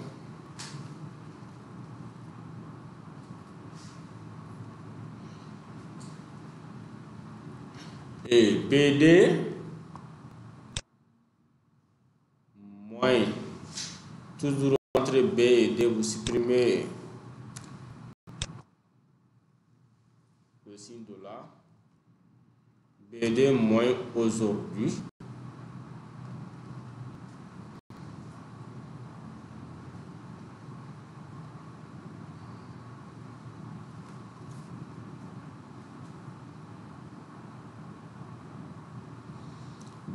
Et BD moins, toujours entre B et D, vous supprimez le signe $. BD moins aujourd'hui.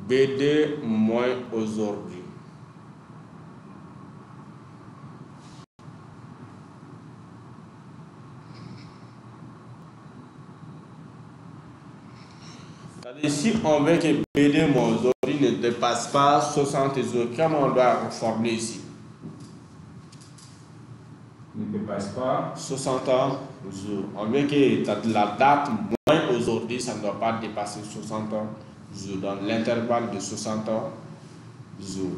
BD moins aujourd'hui. C'est-à-dire, si on veut que BD moins aujourd'hui ne dépasse pas 60 jours, comment on doit reformuler ici? Ne dépasse pas 60 jours. On veut que la date moins aujourd'hui, ça ne doit pas dépasser 60 jours. Dans l'intervalle de 60 jours.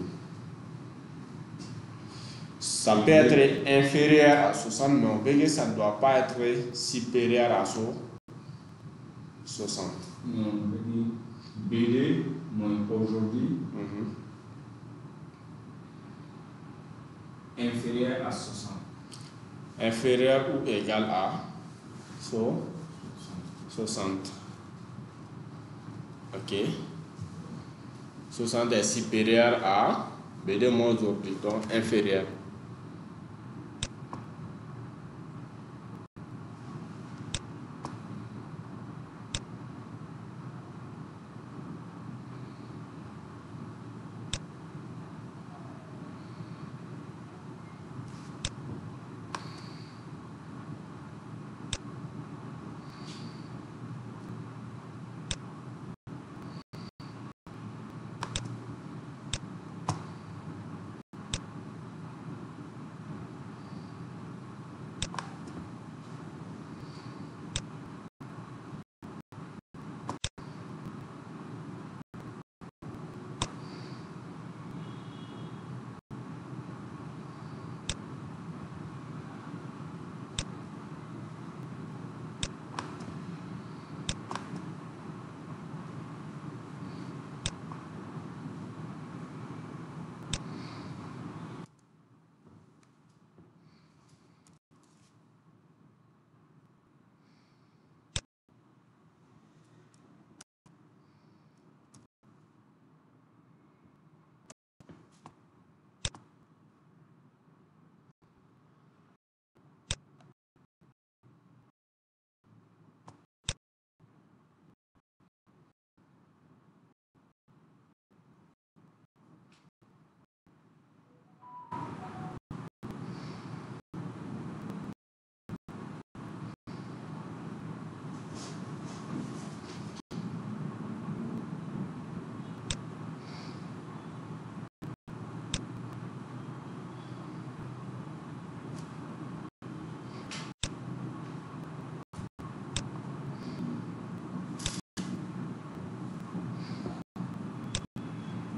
Ça peut être inférieur à 60, mais on veut que ça ne doit pas être supérieur à 60. Non, on veut dire BD moins aujourd'hui inférieur à 60. Inférieur ou égal à 60. Ok. 60 est supérieur à BD moins aujourd'hui, donc inférieur.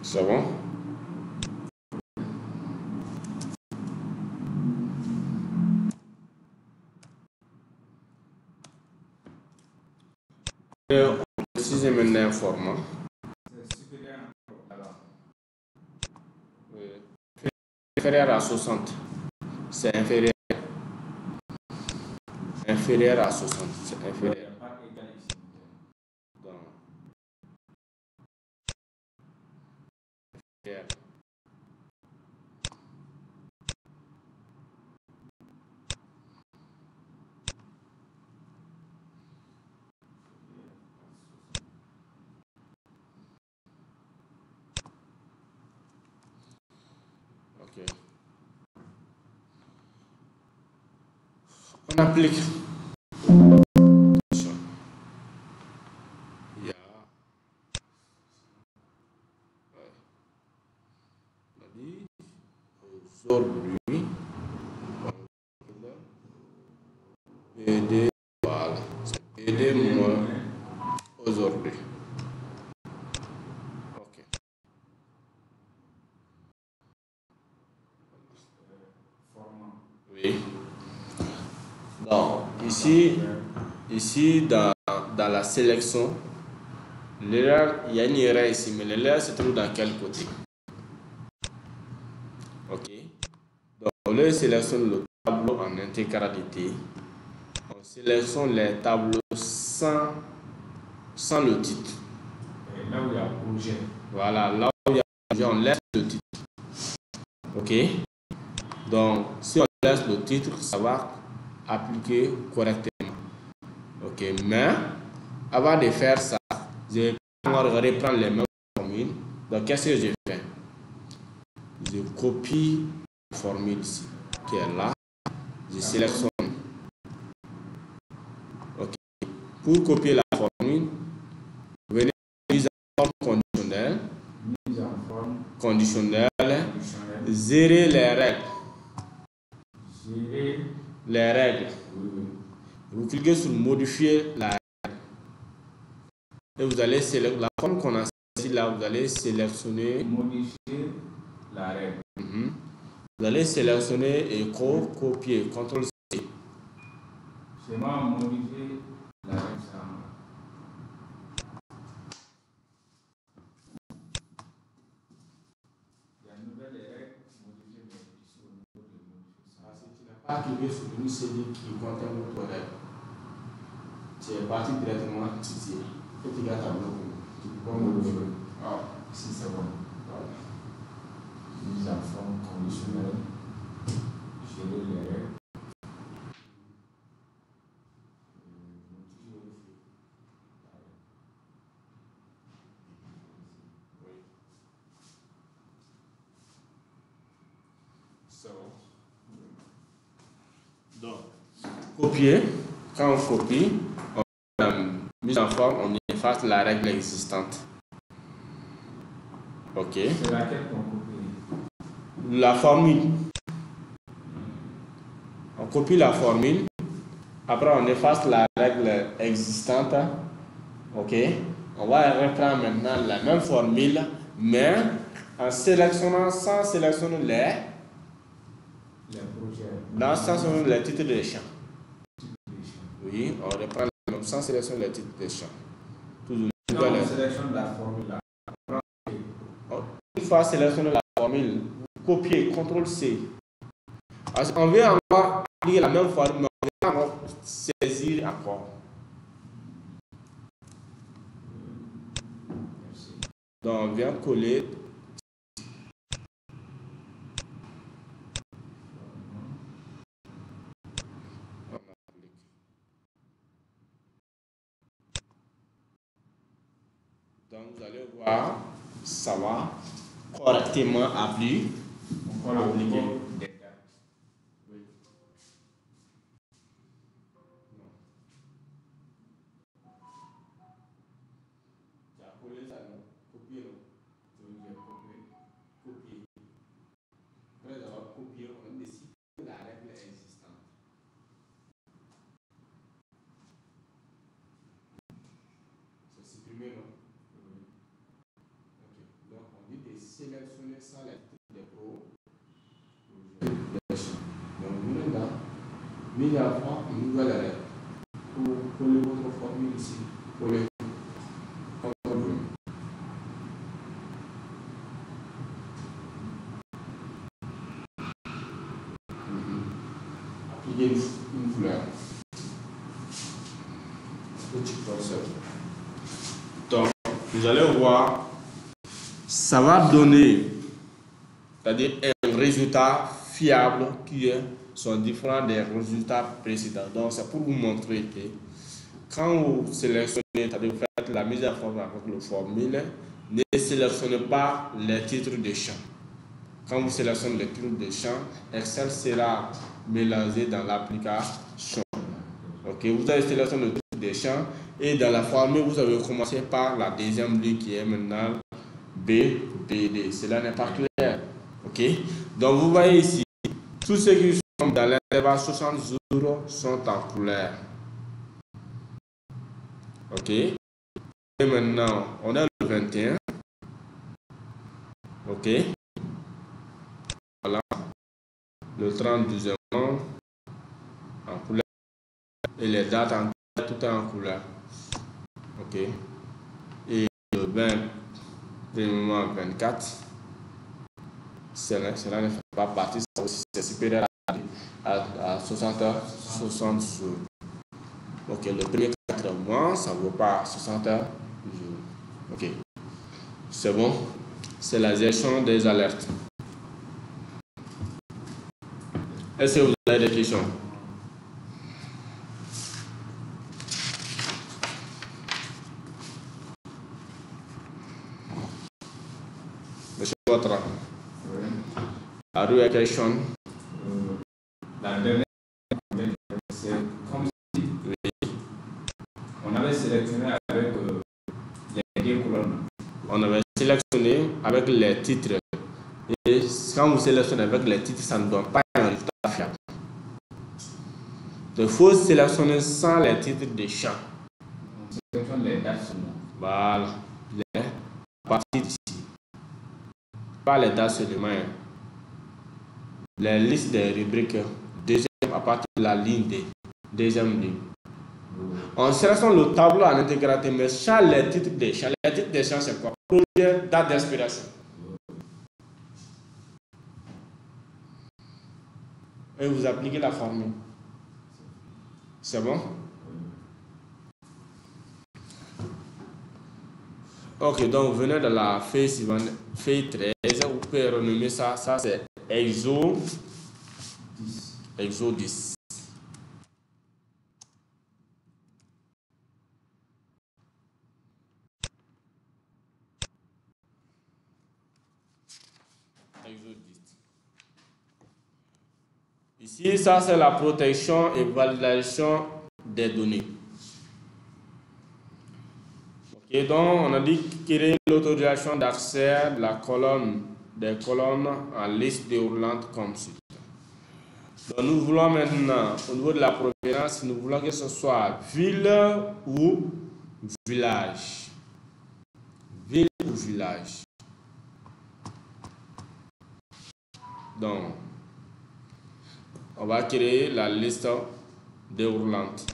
C'est bon? On précise maintenant un format. C'est supérieur alors. Inférieur à 60. C'est inférieur. Inférieur à 60. C'est Il n'y inférieur. a pas égal ici. Donc, inférieur. Ok. On applique. Il y a on a dit aujourd'hui PD, voilà, c'est PD moins aujourd'hui. Ok. Format. Oui. Donc ici dans la sélection, l'erreur, il y a une erreur ici, mais l'erreur se trouve dans quel côté? Ok. Donc au lieu de sélectionner le tableau en intégralité, on sélectionne les tableaux sans le titre. Et là où il y a projet. Voilà, là où il y a projet, on laisse le titre. Ok. Donc si on laisse le titre, ça va appliquer correctement. Ok, mais avant de faire ça, je vais reprendre les mêmes formules. Donc qu'est-ce que je fais? Je copie la formule ici, qui est là. Je sélectionne. Ok. Pour copier la formule, venez à mise en forme conditionnelle. Mise en forme Conditionnelle. conditionnelle. Gérer les règles. Gérer Les règles. oui. Vous cliquez sur modifier la règle. Et vous allez sélectionner la forme qu'on a ici là. Vous allez sélectionner. Modifier la règle. Vous allez sélectionner et copier. CTRL-C. C'est moi modifier la règle. Il y a une nouvelle règle modifier ici au niveau de modifier. Parce que tu n'as pas cliqué sur une série qui contient votre règle. Tu es parti directement ici. Et tu gardes ta bloc. Tu peux pas modifier. Ah, ici c'est bon. Voilà. Mise en forme conditionnelle. Gérer les règles. Donc, copier. Quand on copie, on a mise en forme, on efface la règle existante. Ok. C'est laquelle qu'on copie? La formule. On copie la formule. Après, on efface la règle existante. Ok. On va reprendre maintenant la même formule, mais en sélectionnant, sans sélectionner les projets. Dans sans sélectionner les titres des champs. Oui, on reprend la même sans sélectionner les titres des champs. Toujours. Quand on sélectionne la formule là. Une fois sélectionné la formule, vous copiez, CTRL-C. On veut encore appliquer la même formule, mais on veut encore saisir encore. Donc on vient coller. Donc vous allez voir, ça va correctement appliquer. On va appliquer. Oui. Tu as collé ça, non? Copier, non? Donc j'ai copié. Après avoir copié, on décide de la règle existante. C'est supprimé, non? Oui. Ok. Donc on dit décider. sans les titres des des champs. Donc, vous venez dans mise à fond, une nouvelle règle. Pour coller votre formule ici, pour les contrôles. Appliquer une couleur. Petit concept. Donc, vous allez voir, ça va donner, c'est-à-dire un résultat fiable qui sont différents des résultats précédents. Donc, c'est pour vous montrer que quand vous sélectionnez, c'est-à-dire vous faites la mise en forme avec le formule, ne sélectionnez pas les titres de champ. Quand vous sélectionnez les titres de champ, Excel sera mélangé dans l'application. Ok, vous avez sélectionné le titre de champ et dans la formule, vous avez commencé par la deuxième ligne qui est maintenant BBD. Cela n'est pas clair. Ok, donc vous voyez ici, tous ceux qui sont dans l'intervalle 60 jours sont en couleur. Ok, et maintenant on a le 21. Ok, voilà, le 32e mois en couleur et les dates en couleur, tout est en couleur. Ok, et le 20, 24. Cela ne fait pas partie, c'est supérieur à 60 heures, 60 jours. Ok, le premier 4 mois, ça ne vaut pas 60 heures. Ok, c'est bon. C'est la gestion des alertes. Est-ce que vous avez des questions? Monsieur Ouattara. Are you a question? La dernière, c'est comme si on avait sélectionné avec les deux colonnes. On avait sélectionné avec les titres. Et quand vous sélectionnez avec les titres, ça ne donne pas un résultat fiable. Il faut sélectionner sans les titres de champ. On sélectionne les dates seulement. Voilà. Les parties d'ici. Pas les dates seulement. Les listes des rubriques. Deuxième à partir de la ligne D. Deuxième ligne. On sélectionne le tableau en intégralité, mais sans les titres des champs. Les titres des champs, c'est quoi? Première date d'inspiration. Et vous appliquez la formule. C'est bon? Ok, donc venez de la feuille suivante, feuille 13, vous pouvez renommer ça, c'est EXO 10. Ici, ça c'est la protection et validation des données. Ok, donc on a dit créer l'autorisation d'accès de la colonne des colonnes en liste déroulante comme suit. Donc nous voulons maintenant, au niveau de la provenance, nous voulons que ce soit ville ou village. Ville ou village. Donc, on va créer la liste déroulante.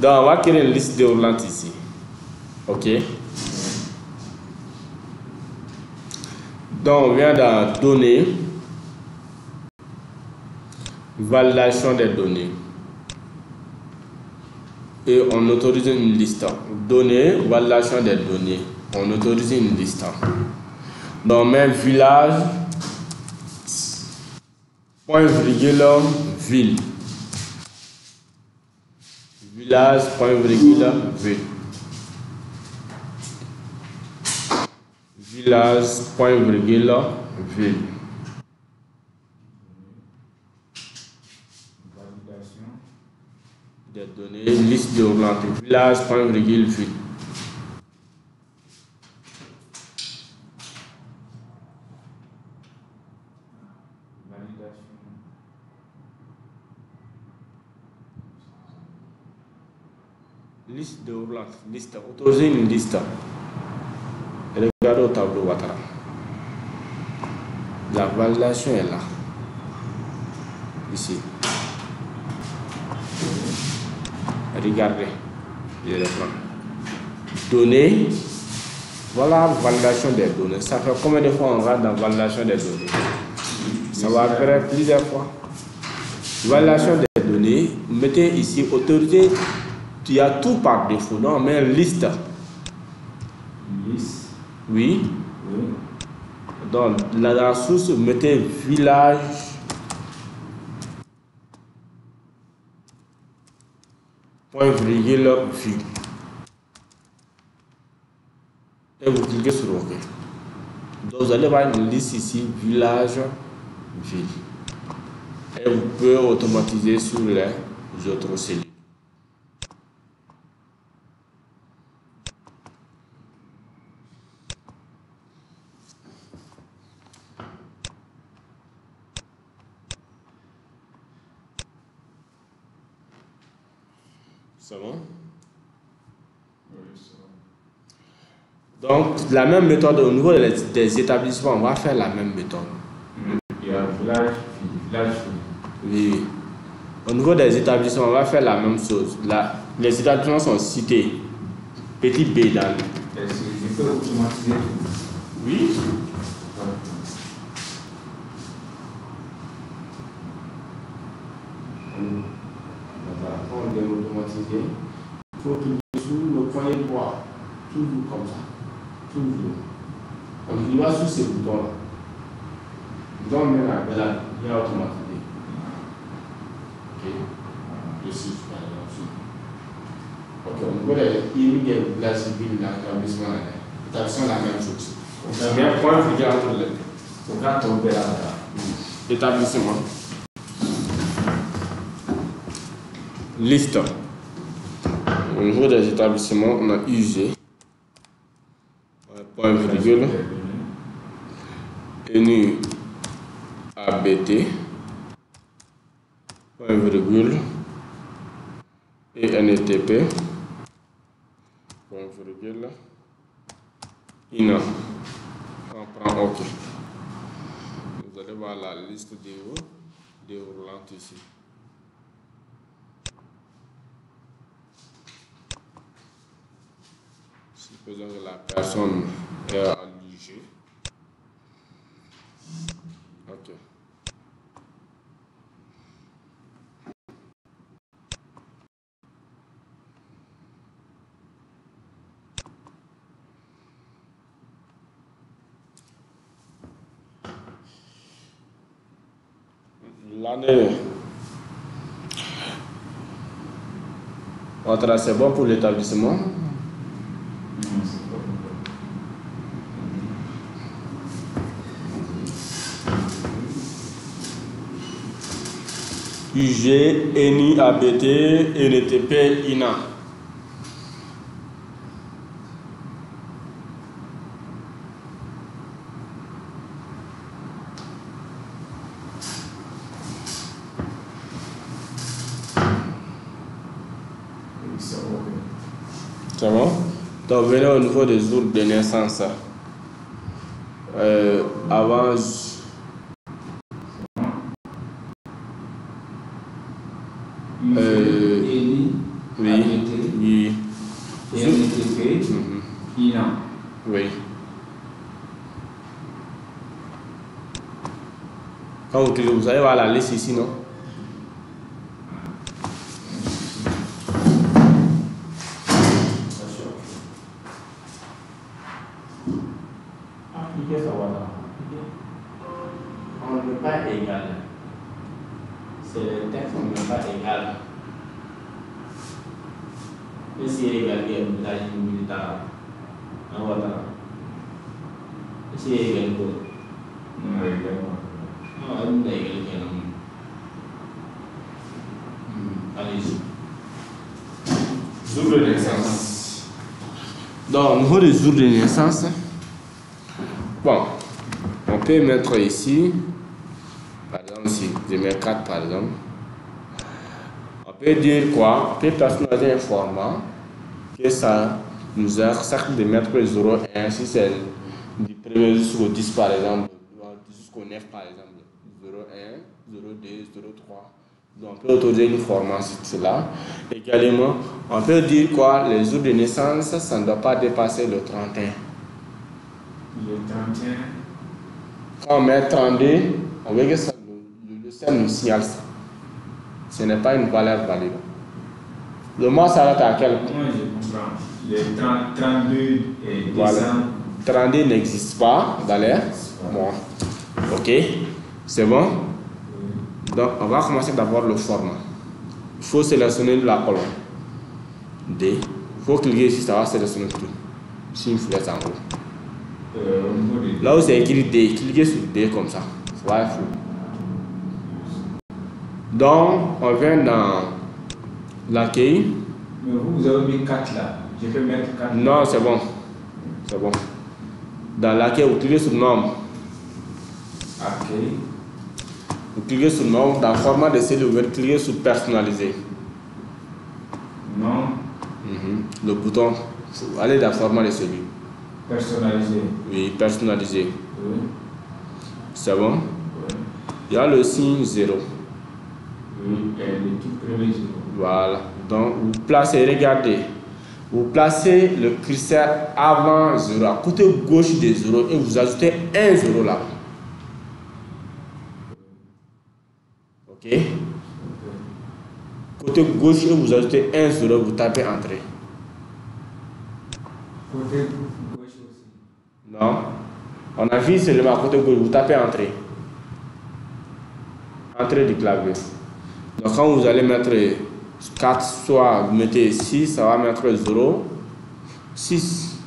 Donc, on va créer une liste déroulante ici. Ok. Donc, on vient dans données, validation des données. Et on autorise une liste. Données, validation des données. On autorise une liste. Donc, on met village, point virgule, ville. Village, point virgule, ville. Village, point virgule, ville. données, liste de village, point virgule, ville. Liste de liste, autoriser une liste. Regardez au tableau Ouattara. La validation est là. Ici. Regardez. Je reprends. Données. Voilà validation des données. Ça fait combien de fois on rentre dans validation des données? Ça va faire plusieurs fois. Validation des données. Mettez ici autorité. Il y a tout par défaut. Donc on met liste. Liste. Oui. Oui. Donc la source, mettez village. Point virgule ville. Et vous cliquez sur OK. Donc vous allez voir une liste ici, village, ville. Et vous pouvez automatiser sur les autres cellules. C'est bon? Oui, c'est bon. Donc, la même méthode au niveau des établissements, on va faire la même méthode. Il y a village. Oui. Au niveau des établissements, on va faire la même chose. Les établissements sont cités. Petit B dans le. Est-ce que je peux automatiser tout? Oui. On vient automatiser. Il faut cliquer sur le poignet droit. Toujours comme ça. Toujours. Donc il va sur ces boutons-là. Donc maintenant, il y a automatisé. Ok. Je suis par exemple. Ok, on voit il y a la civile, l'établissement, l'établissement la même chose. Mais un point virgule entre les deux. On va tomber là. Établissement. Liste. Au niveau des établissements, on a UG. Point virgule. ENU ABT. Point virgule. Et NETP. Point virgule. INA. On prend OK. Vous allez voir la liste déroulante ici. Supposons que la personne est à l'UG. OK. L'année. C'est bon pour l'établissement. UG, ENI, ABT, NETP, INA. C'est bon? Donc venez au niveau des jours de naissance. Avant. Oui. Oui. NETP, INA. Oui. Quand vous allez voir la liste ici, non? Appliquer ça, voilà. On ne peut pas égal. C'est le texte, on ne peut pas égal. Et si égal, il y a une taille militaire. En Ouattara. Et si égal, quoi? Non, également. Non, il y a égal. Allez-y. naissance. Donc, au niveau des jours de naissance, bon, on peut mettre ici, par exemple, ici, je mets 4 par exemple. On peut dire quoi? On peut personnaliser un format que ça nous a certes de mettre le 0, 1, si c'est du premier jusqu'au 10 par exemple, jusqu'au 9 par exemple, 0, 1, 0, 2, 0, 3. Donc on peut autoriser une format sur cela. Également, on peut dire quoi? Les jours de naissance, ça ne doit pas dépasser le 31. Le 31. Quand on met 32, on veut que ça, le système nous signale ça. Ce n'est pas une valeur valide. Le mois s'arrête à quel point? Moi je comprends. Le 32 et Voilà. décembre. 32 n'existe pas dans l'air. Bon. Ok. C'est bon? Donc, on va commencer d'abord le format. Il faut sélectionner la colonne D. Il faut cliquer ici, ça va sélectionner tout. Ici, une flèche en haut. Au niveau de Là où c'est écrit D, cliquez sur D comme ça. Voilà, il faut. Donc, on vient dans l'accueil. Mais vous avez mis 4 là. Je peux mettre 4. Non, c'est bon. C'est bon. Dans l'accueil, vous cliquez sur nombre. Accueil. Vous cliquez sur nombre. Dans le format de cellule, vous cliquez sur personnaliser. Non. Le bouton. Allez dans le format de cellule. Personnalisé. Oui, personnaliser. Oui. C'est bon? Oui. Il y a le signe 0. Oui. Et le tout premier 0. Voilà. Donc, vous placez, regardez. Vous placez le curseur avant 0, à côté gauche des 0, et vous ajoutez un 0 là. Ok? Côté gauche, et vous ajoutez un 0, vous tapez entrée. Côté gauche aussi. Non? On a vu seulement à côté gauche, vous tapez entrée. Entrée du clavier. Donc, quand vous allez mettre 4, soit vous mettez 6, ça va mettre 0, 6.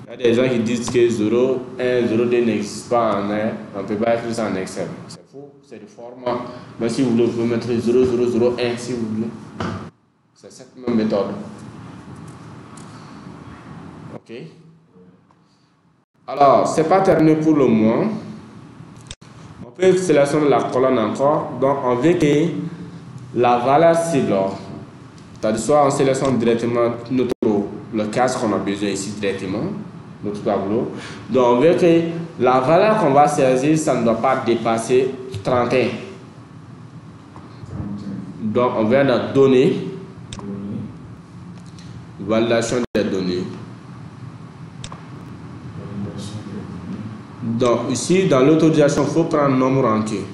Il y a des gens qui disent que 0, 1, 0, 2 n'existe pas en R. On ne peut pas écrire ça en Excel. C'est faux, c'est du format. Mais si vous voulez, vous pouvez mettre 0, 0, 0, 1 si vous voulez. C'est cette même méthode. Ok. Alors, c'est pas terminé pour le moment. On peut sélectionner la colonne encore. Donc, on veut que la valeur cible, c'est-à-dire soit on sélectionne directement le casque qu'on a besoin ici directement, notre tableau. Donc on veut que la valeur qu'on va saisir, ça ne doit pas dépasser 31. Donc on vient dans données, validation des données. Donc ici dans l'autorisation, il faut prendre un nombre entier.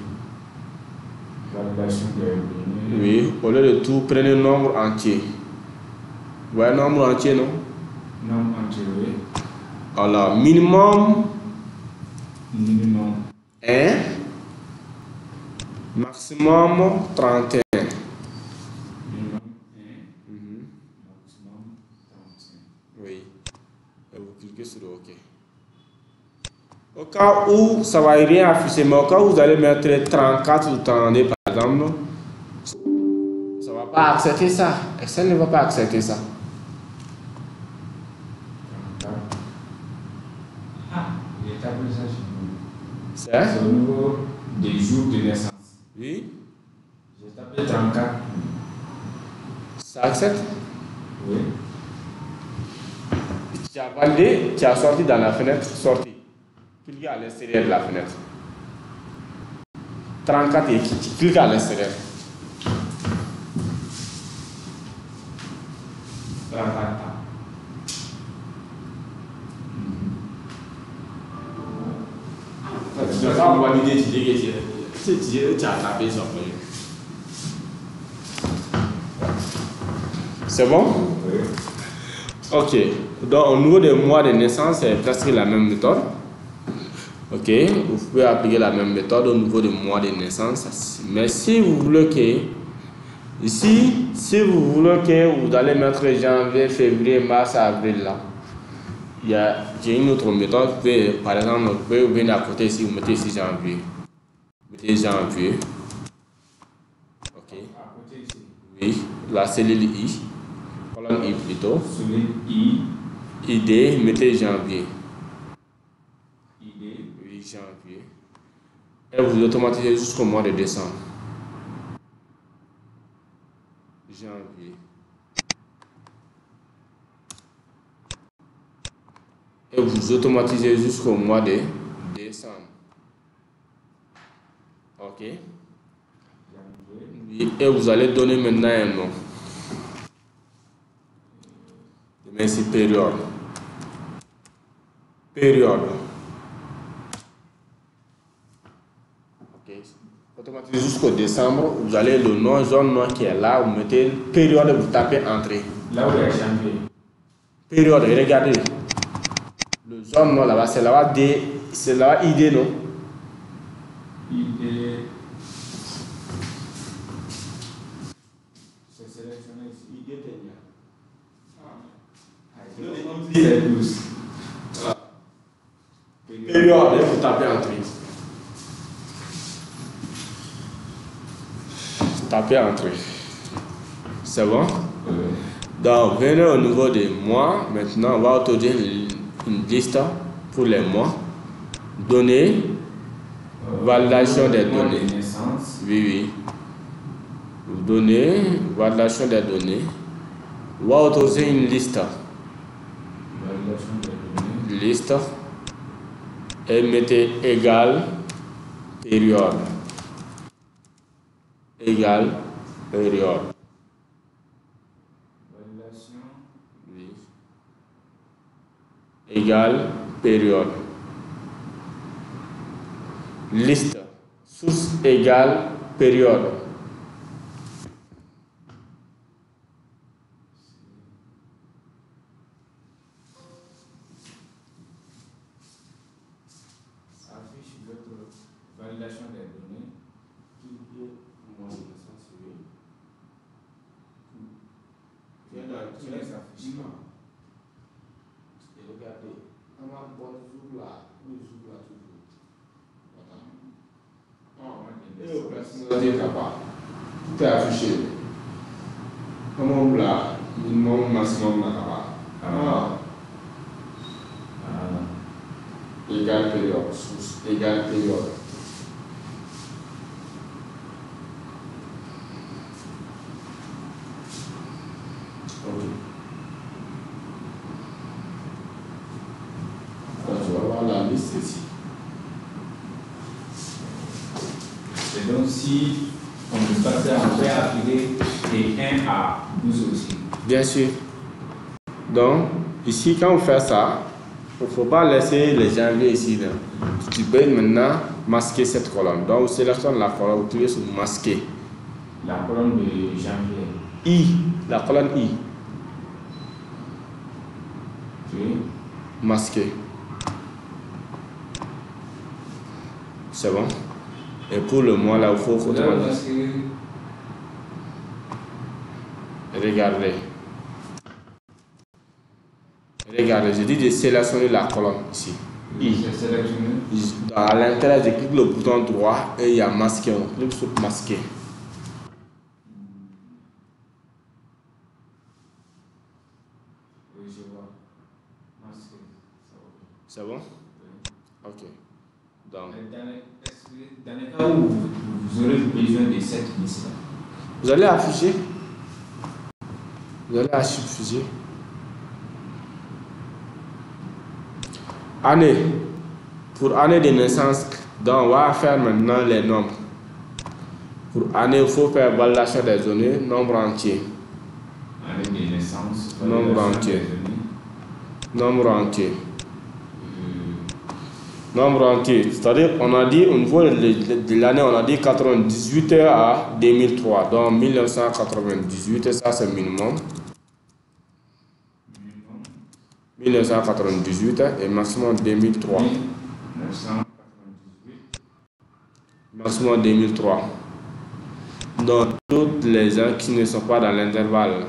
Validation des données. Oui, au lieu de tout, prenez un nombre entier. Vous voyez un nombre entier, non? Nombre entier, oui. Alors, minimum Minimum 1, maximum 31. minimum 1, maximum 35. Oui. Et vous cliquez sur OK. Au cas où ça ne va rien afficher, mais au cas où vous allez mettre 34 ou 32 par exemple, ça ne va pas accepter ça. Excel ne va pas accepter ça. 34. Ah, j'ai tapé ça chez nous. C'est? C'est au niveau des jours de naissance. Oui. J'ai tapé 34. Ça accepte? Oui. Tu as validé, tu as sorti dans la fenêtre, sorti. Clique à l'extérieur de la fenêtre. 34 et tu cliques à l'extérieur. 34. Tu n'as pas validé, tu dis que tu as tapé sur le. C'est bon? Oui. Ok. Donc au niveau des mois de naissance, c'est presque la même méthode. Ok. Vous pouvez appliquer la même méthode au niveau des mois de naissance. Mais si vous voulez que ici, si vous voulez que vous allez mettre janvier, février, mars, avril là, j'ai une autre méthode. Vous pouvez, par exemple, vous pouvez venir à côté ici, vous mettez ici janvier. Vous mettez janvier. Ok. À côté ici. Oui. La cellule I. colonne I plutôt. Solide I. ID, mettez janvier. ID. Oui, janvier. Et vous automatisez jusqu'au mois de décembre. Janvier. Et vous automatisez jusqu'au mois de décembre. Ok. Oui, et vous allez donner maintenant un nom. Mais c'est période. Période. Ok. Automatisez jusqu'au décembre. Vous allez le nom, zone nom qui est là. Vous mettez période, vous tapez entrée. Là où il y a janvier. Période, regardez. Le zone nom là-bas, c'est là-bas D. C'est là-bas ID, non? ID. C'est sélectionné ici. ID est là. C'est 12. Période, vous tapez entrée. Tapez entrée. C'est bon? Donc, venez au niveau des mois. Maintenant, on va autoriser une liste pour les mois. Données. Validation des données. Oui, oui. Données. Validation des données. On va autoriser une liste. Validation des données. Liste. Et mettez égal période. Égal période. Validation. Oui. Égal période. Liste. Source égale période. Affiche votre validation des données. Tu laisses afficher. Regardez, on va voir toujours là, toujours là, toujours. Et au personnalité là-bas, tout est affiché. Comment là, minimum, maximum là-bas. Égale période, source, égale période. Ok. Alors, je vais voir la liste ici. Et donc, si on veut passer, on peut appeler des 1 à 12 aussi. Bien sûr. Donc, ici, quand on fait ça, il ne faut pas laisser les janvier ici. Là. Tu peux maintenant masquer cette colonne. Donc, vous sélectionnez la colonne, vous cliquez sur masquer. La colonne de janvier. I, la colonne I. Oui. Masquer. C'est bon. Et pour le mois, là, il faut automatiser. Regardez. Regardez, je dis de sélectionner la colonne ici. I. À l'intérieur, je clique le bouton droit et il y a masquer. On clique sur masquer. Oui, je vois. Masquer. C'est bon? Ok. Donc, dans les cas où vous aurez besoin de cette liste-là, vous allez afficher. Vous allez afficher. Année. Pour année de naissance, donc on va faire maintenant les nombres. Pour année, il faut faire validation des données, nombre entier. année de naissance, Nombre entier. Nombre entier. Nombre entier. C'est-à-dire, on a dit, au niveau de l'année, on a dit 98 à 2003. Donc 1998, ça c'est minimum. 1998 et maximum 2003. 1998. Maximum 2003. Donc, tous les gens qui ne sont pas dans l'intervalle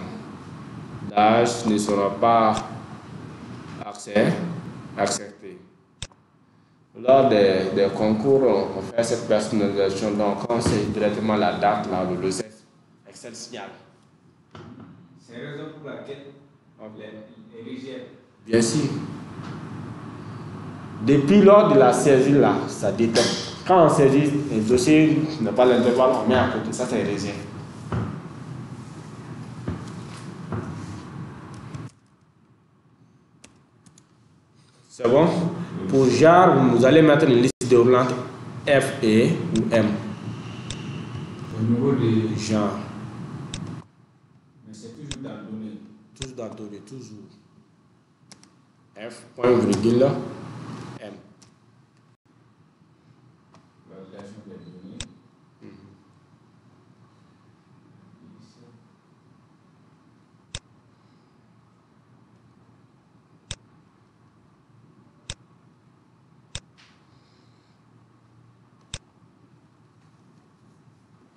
d'âge ne seront pas acceptés. Lors des concours, on fait cette personnalisation. Donc, quand c'est directement la date, là, le 16, Excel signale. C'est la raison pour laquelle les rigières. Bien sûr. Depuis lors de la saisie là, ça détecte. Quand on saisit, le dossier n'a pas l'intervalle, on met à côté. Ça, c'est réserve. C'est bon? Pour genre, vous allez mettre une liste déroulante F, E ou M. Au niveau des Genre. Mais c'est toujours dans le données. Toujours dans le données, toujours. F, point virgule, M. Validation des données.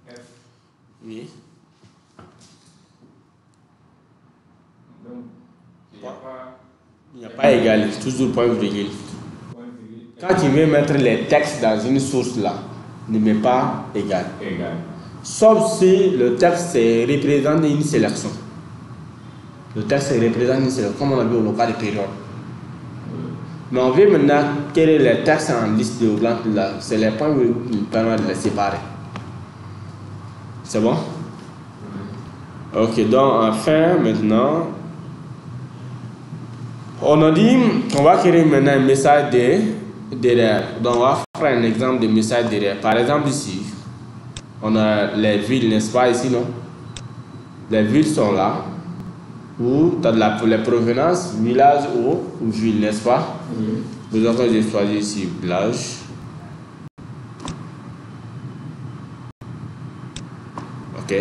F. Oui. Donc, il n'y a pas Il n'y a pas égal, toujours point virgule. point virgule. Quand tu veux mettre les textes dans une source là, ne mets pas égal. Égal. Sauf si le texte représente une sélection. Le texte représente une sélection, comme on a vu au local de période. Mais on veut maintenant quel est le texte en liste de blanc là. C'est les points qui permettent de les séparer. C'est bon? Ok, donc enfin maintenant, on a dit qu'on va créer maintenant un message derrière. Donc on va faire un exemple de message derrière. Par exemple ici, on a les villes, n'est-ce pas ici, non? Les villes sont là, où tu as les provenances, village ou ville, n'est-ce pas? Oui. Donc j'ai choisi ici village. Ok.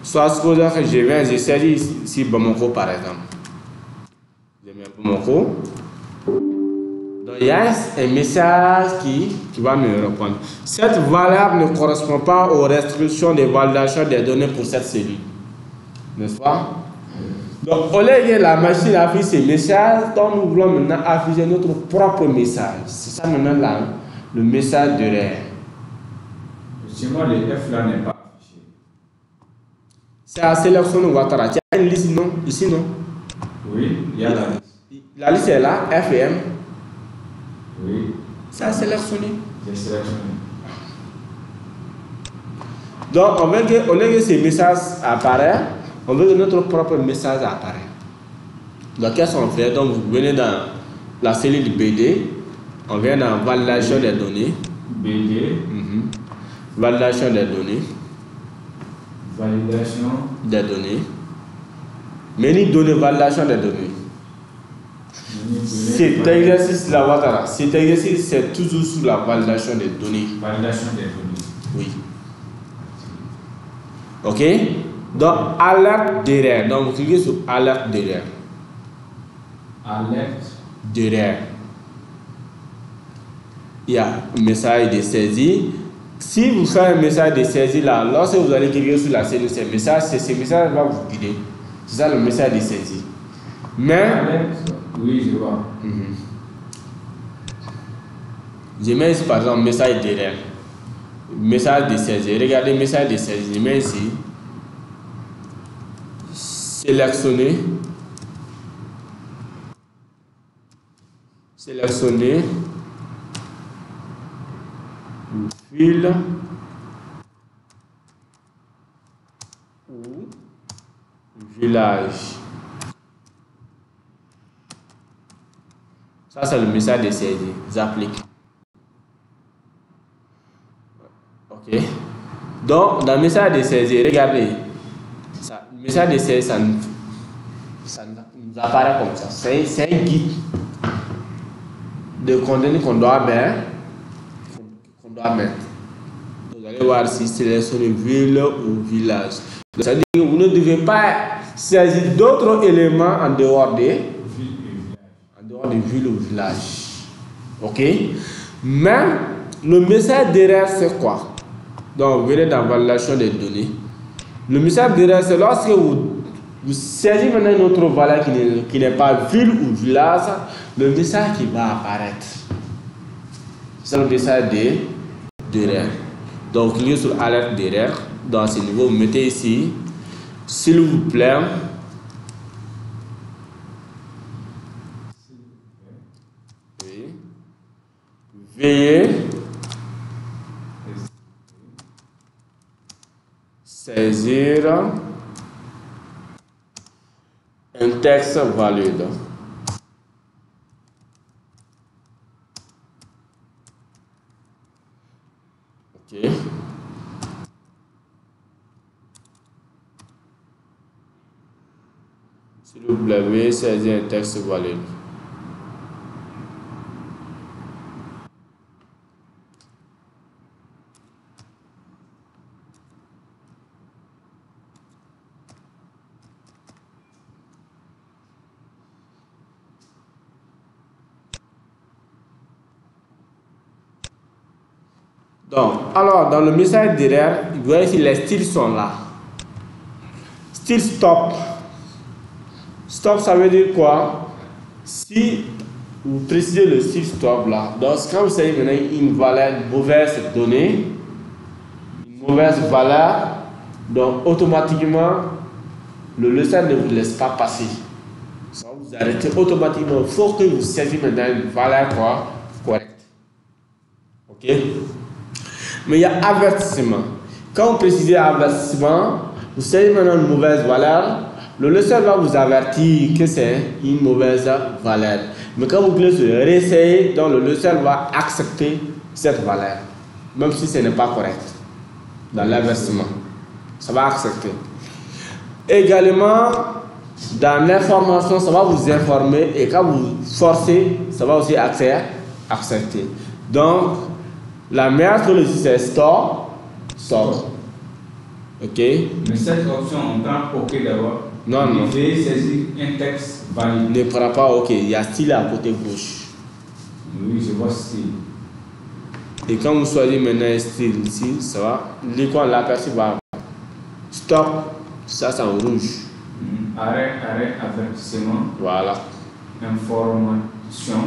Soit supposons que je saisis ici Bamako par exemple. Je mets Bamako. Donc il y a un message qui va me répondre. Cette valeur ne correspond pas aux restrictions de validation des données pour cette cellule. N'est-ce pas? Donc au lieu que la machine affiche ces messages, donc nous voulons maintenant afficher notre propre message. C'est ça maintenant là, le message derrière. Chez moi, le F là n'est pas affiché. C'est à sélectionner Ouattara. Tu as une liste non? Ici non? Oui, il y a la liste. La liste est là, F et M. Oui, C'est à sélectionner. j'ai sélectionné. Donc, au lieu que ces messages apparaissent, on veut que notre propre message apparaisse. Donc, qu'est-ce qu'on fait? Donc, vous venez dans la cellule BD, on vient dans validation des données. BD, Validation des données. validation Des données. Menu données, validation des données. Cet exercice-là, Ouattara, cet exercice, c'est toujours sur la validation des données. Validation des données. Oui. Ok? Donc, alerte derrière. Donc, vous cliquez sur alerte derrière. Alerte. Derrière. Il y a un message de saisie. Si vous faites un message de saisie là, lorsque vous allez cliquer sur la cellule, ce message va vous guider. C'est ça le message de saisie. Mais, Alerte. Oui, je vois. je mets ici par exemple message derrière. Message de saisie. Regardez message de saisie. Je mets ici. Sélectionner. Sélectionner. Ville ou village. Ça, c'est le message de saisie. J'applique. Ok. Donc, dans le message de saisie, regardez. Ça, le message de saisie, ça nous apparaît comme ça. C'est un guide de contenu qu'on doit mettre. Vous allez voir si sélectionner ville ou village. Ça veut dire que vous ne devez pas saisir d'autres éléments en dehors des villes ou villages. Ok? Mais le message derrière, c'est quoi? Donc, vous verrez dans validation des données. Le message derrière, c'est lorsque vous saisissez maintenant une autre valeur qui n'est pas ville ou village, le message qui va apparaître. C'est le message derrière. Donc, cliquez sur alerte derrière. Dans ce niveau, vous mettez ici, s'il vous plaît, Veuillez saisir un texte valide. OK. S'il vous plaît, veuillez saisir un texte valide. Donc, alors, dans le message derrière, vous voyez si les styles sont là. Style stop. Stop, ça veut dire quoi? Si vous précisez le style stop là, donc quand vous savez maintenant une valeur, une mauvaise donnée, une mauvaise valeur, donc automatiquement, le logiciel ne vous laisse pas passer. Ça vous arrêtez automatiquement. Il faut que vous saisissiez maintenant une valeur quoi? Correcte. Ok? Mais il y a avertissement. Quand vous précisez avertissement, vous savez maintenant une mauvaise valeur, le logiciel va vous avertir que c'est une mauvaise valeur. Mais quand vous cliquez sur réessayer, donc le logiciel va accepter cette valeur, même si ce n'est pas correct. Dans l'avertissement, ça va accepter. Également, dans l'information, ça va vous informer et quand vous forcez, ça va aussi accepter. Donc, la meilleure solution c'est stop. Ok? Mais cette option, on prend OK d'abord. Non. Il fait saisir un texte valide. Ne prend pas OK. Il y a style à côté gauche. Oui, je vois style. Et quand vous choisissez maintenant un style ici, ça va. L'icône l'aperçu va. Stop. Ça, c'est en rouge. Arrêt, avertissement. Voilà. Information.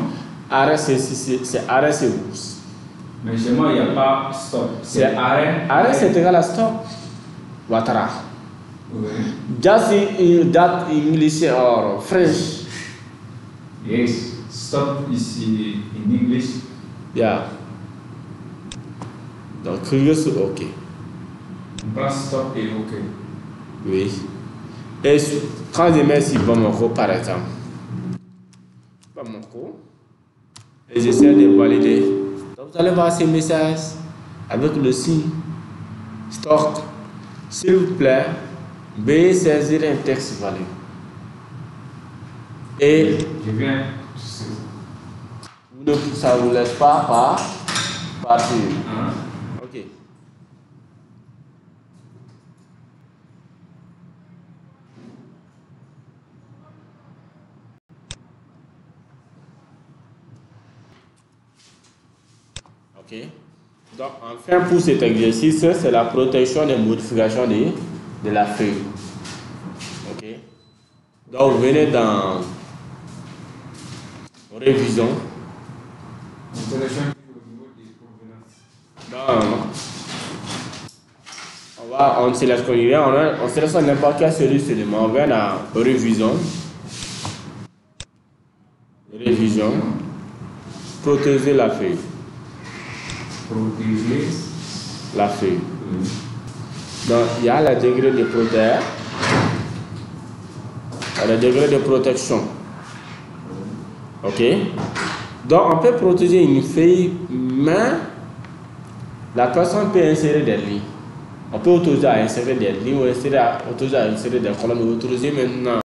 Arrêt, c'est arrêt, c'est rouge. Mais chez moi, il n'y a pas stop. C'est arrêt. Arrêt, c'est égal à stop. Watara. Oui. Just in that English or French. Yes. Stop ici in English. Yeah. Donc, cliquez sur OK. On prend stop et OK. Oui. Et quand je mets ici Bamako, par exemple. Bamako. Et j'essaie de valider. Donc, vous allez voir ces messages avec le signe stock. S'il vous plaît, veuillez saisir un texte valide. Et je viens. Ça ne vous laisse pas partir. Ok. Ok. Donc, enfin, pour cet exercice, c'est la protection des modifications de la feuille. Ok. Donc, vous venez dans révision. Non. On sélectionne n'importe quel seulement. On va dans révision. Révision. Protéger la feuille. Protéger la feuille. Donc, il y a le degré de protection. Le degré de protection. Ok. Donc, on peut protéger une feuille, mais la personne peut insérer des lignes. On peut autoriser à insérer des lignes, ou autoriser à insérer des colonnes, ou autoriser maintenant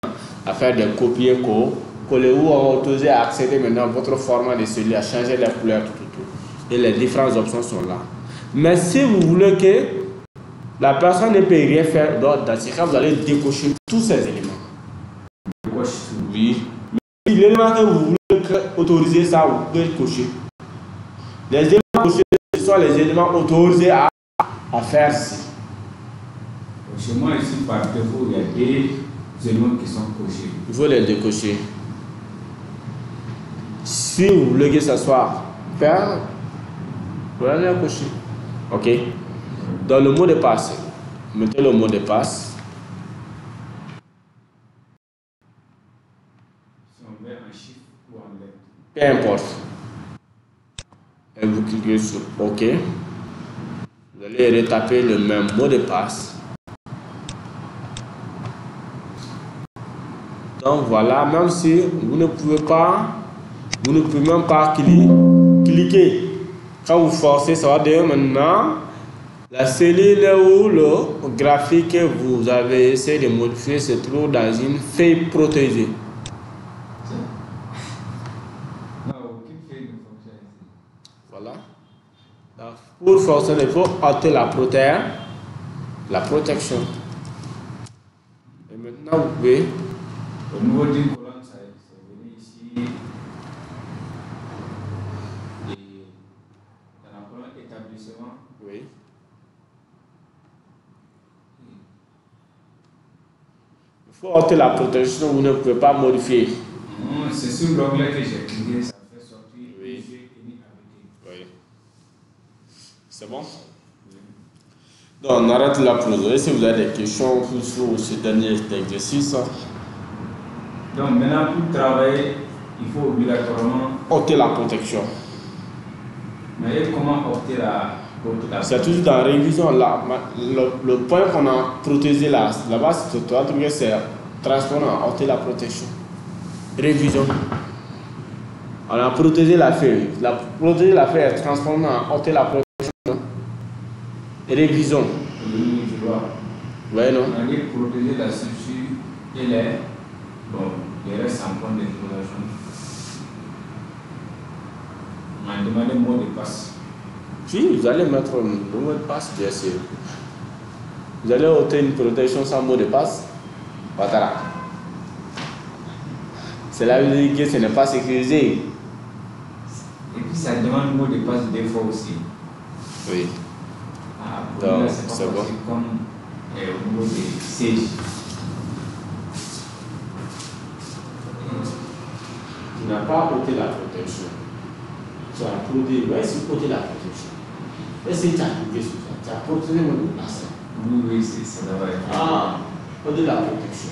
à faire des copier-coller, ou autoriser à accéder maintenant à votre format de celui, à changer les couleurs, tout. Et les différentes options sont là. Mais si vous voulez que la personne ne peut rien faire, dans ce cas, vous allez décocher tous ces éléments. Oui. Mais l'élément que vous voulez autoriser, ça, vous pouvez cocher. Les éléments cochés, ce sont les éléments autorisés à faire ici. Chez moi, ici, par défaut, il y a des éléments qui sont cochés. Il faut les décocher. Si vous voulez que ça soit fait, vous allez les cocher. Ok. Dans le mot de passe, mettez le mot de passe. Si on met un chiffre ou en lettre. Peu importe. Et vous cliquez sur OK. Vous allez retaper le même mot de passe. Donc voilà, même si vous ne pouvez même pas cliquer. Quand vous forcez, ça va dire maintenant la cellule où le graphique que vous avez essayé de modifier se trouve dans une feuille protégée. Voilà. Donc, pour forcer, il faut ôter la protection. Et maintenant, vous pouvez. Au niveau d'une colonne, c'est venu ici. Et dans la colonne établissement. Oui. Il faut ôter la protection, vous ne pouvez pas modifier. C'est sur l'onglet que j'ai cliqué, ça fait sortir. Oui. Oui. C'est bon? Oui. Donc, on arrête la pause. Si vous avez des questions sur ce dernier exercice. Donc, maintenant, pour travailler, il faut obligatoirement ôter la protection. Mais comment ôter la protection? C'est toujours dans la révision. Là, le point qu'on a protégé là-bas, c'est transformer en ôter la protection. Révision. On a protégé la feuille. Protéger la feuille est transformée en ôter la protection. Révision. Oui, je vois. Oui, non? On a dit protéger la structure et les. Bon, il reste en point d'exploration. On m'a demandé le mot de passe. Si, vous allez mettre le mot de passe, bien sûr. Vous allez ôter une protection sans mot de passe. Voilà. Cela veut dire que ce n'est pas sécurisé. Et puis ça demande le mot de passe des fois aussi. Oui. Ah, donc, c'est bon. Comme au niveau des sièges. Tu n'as pas ôté la protection. Tu as protégé. Oui, c'est ôter la protection. Est-ce que tu as cliqué sur ça? Tu as protégé mon place. Oui, ça doit être. Ah, ôter la protection.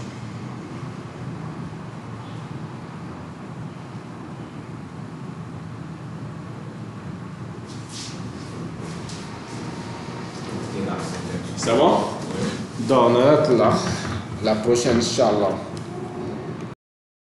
C'est bon? Oui. Donc, on arrête là. La prochaine, Inch'Allah.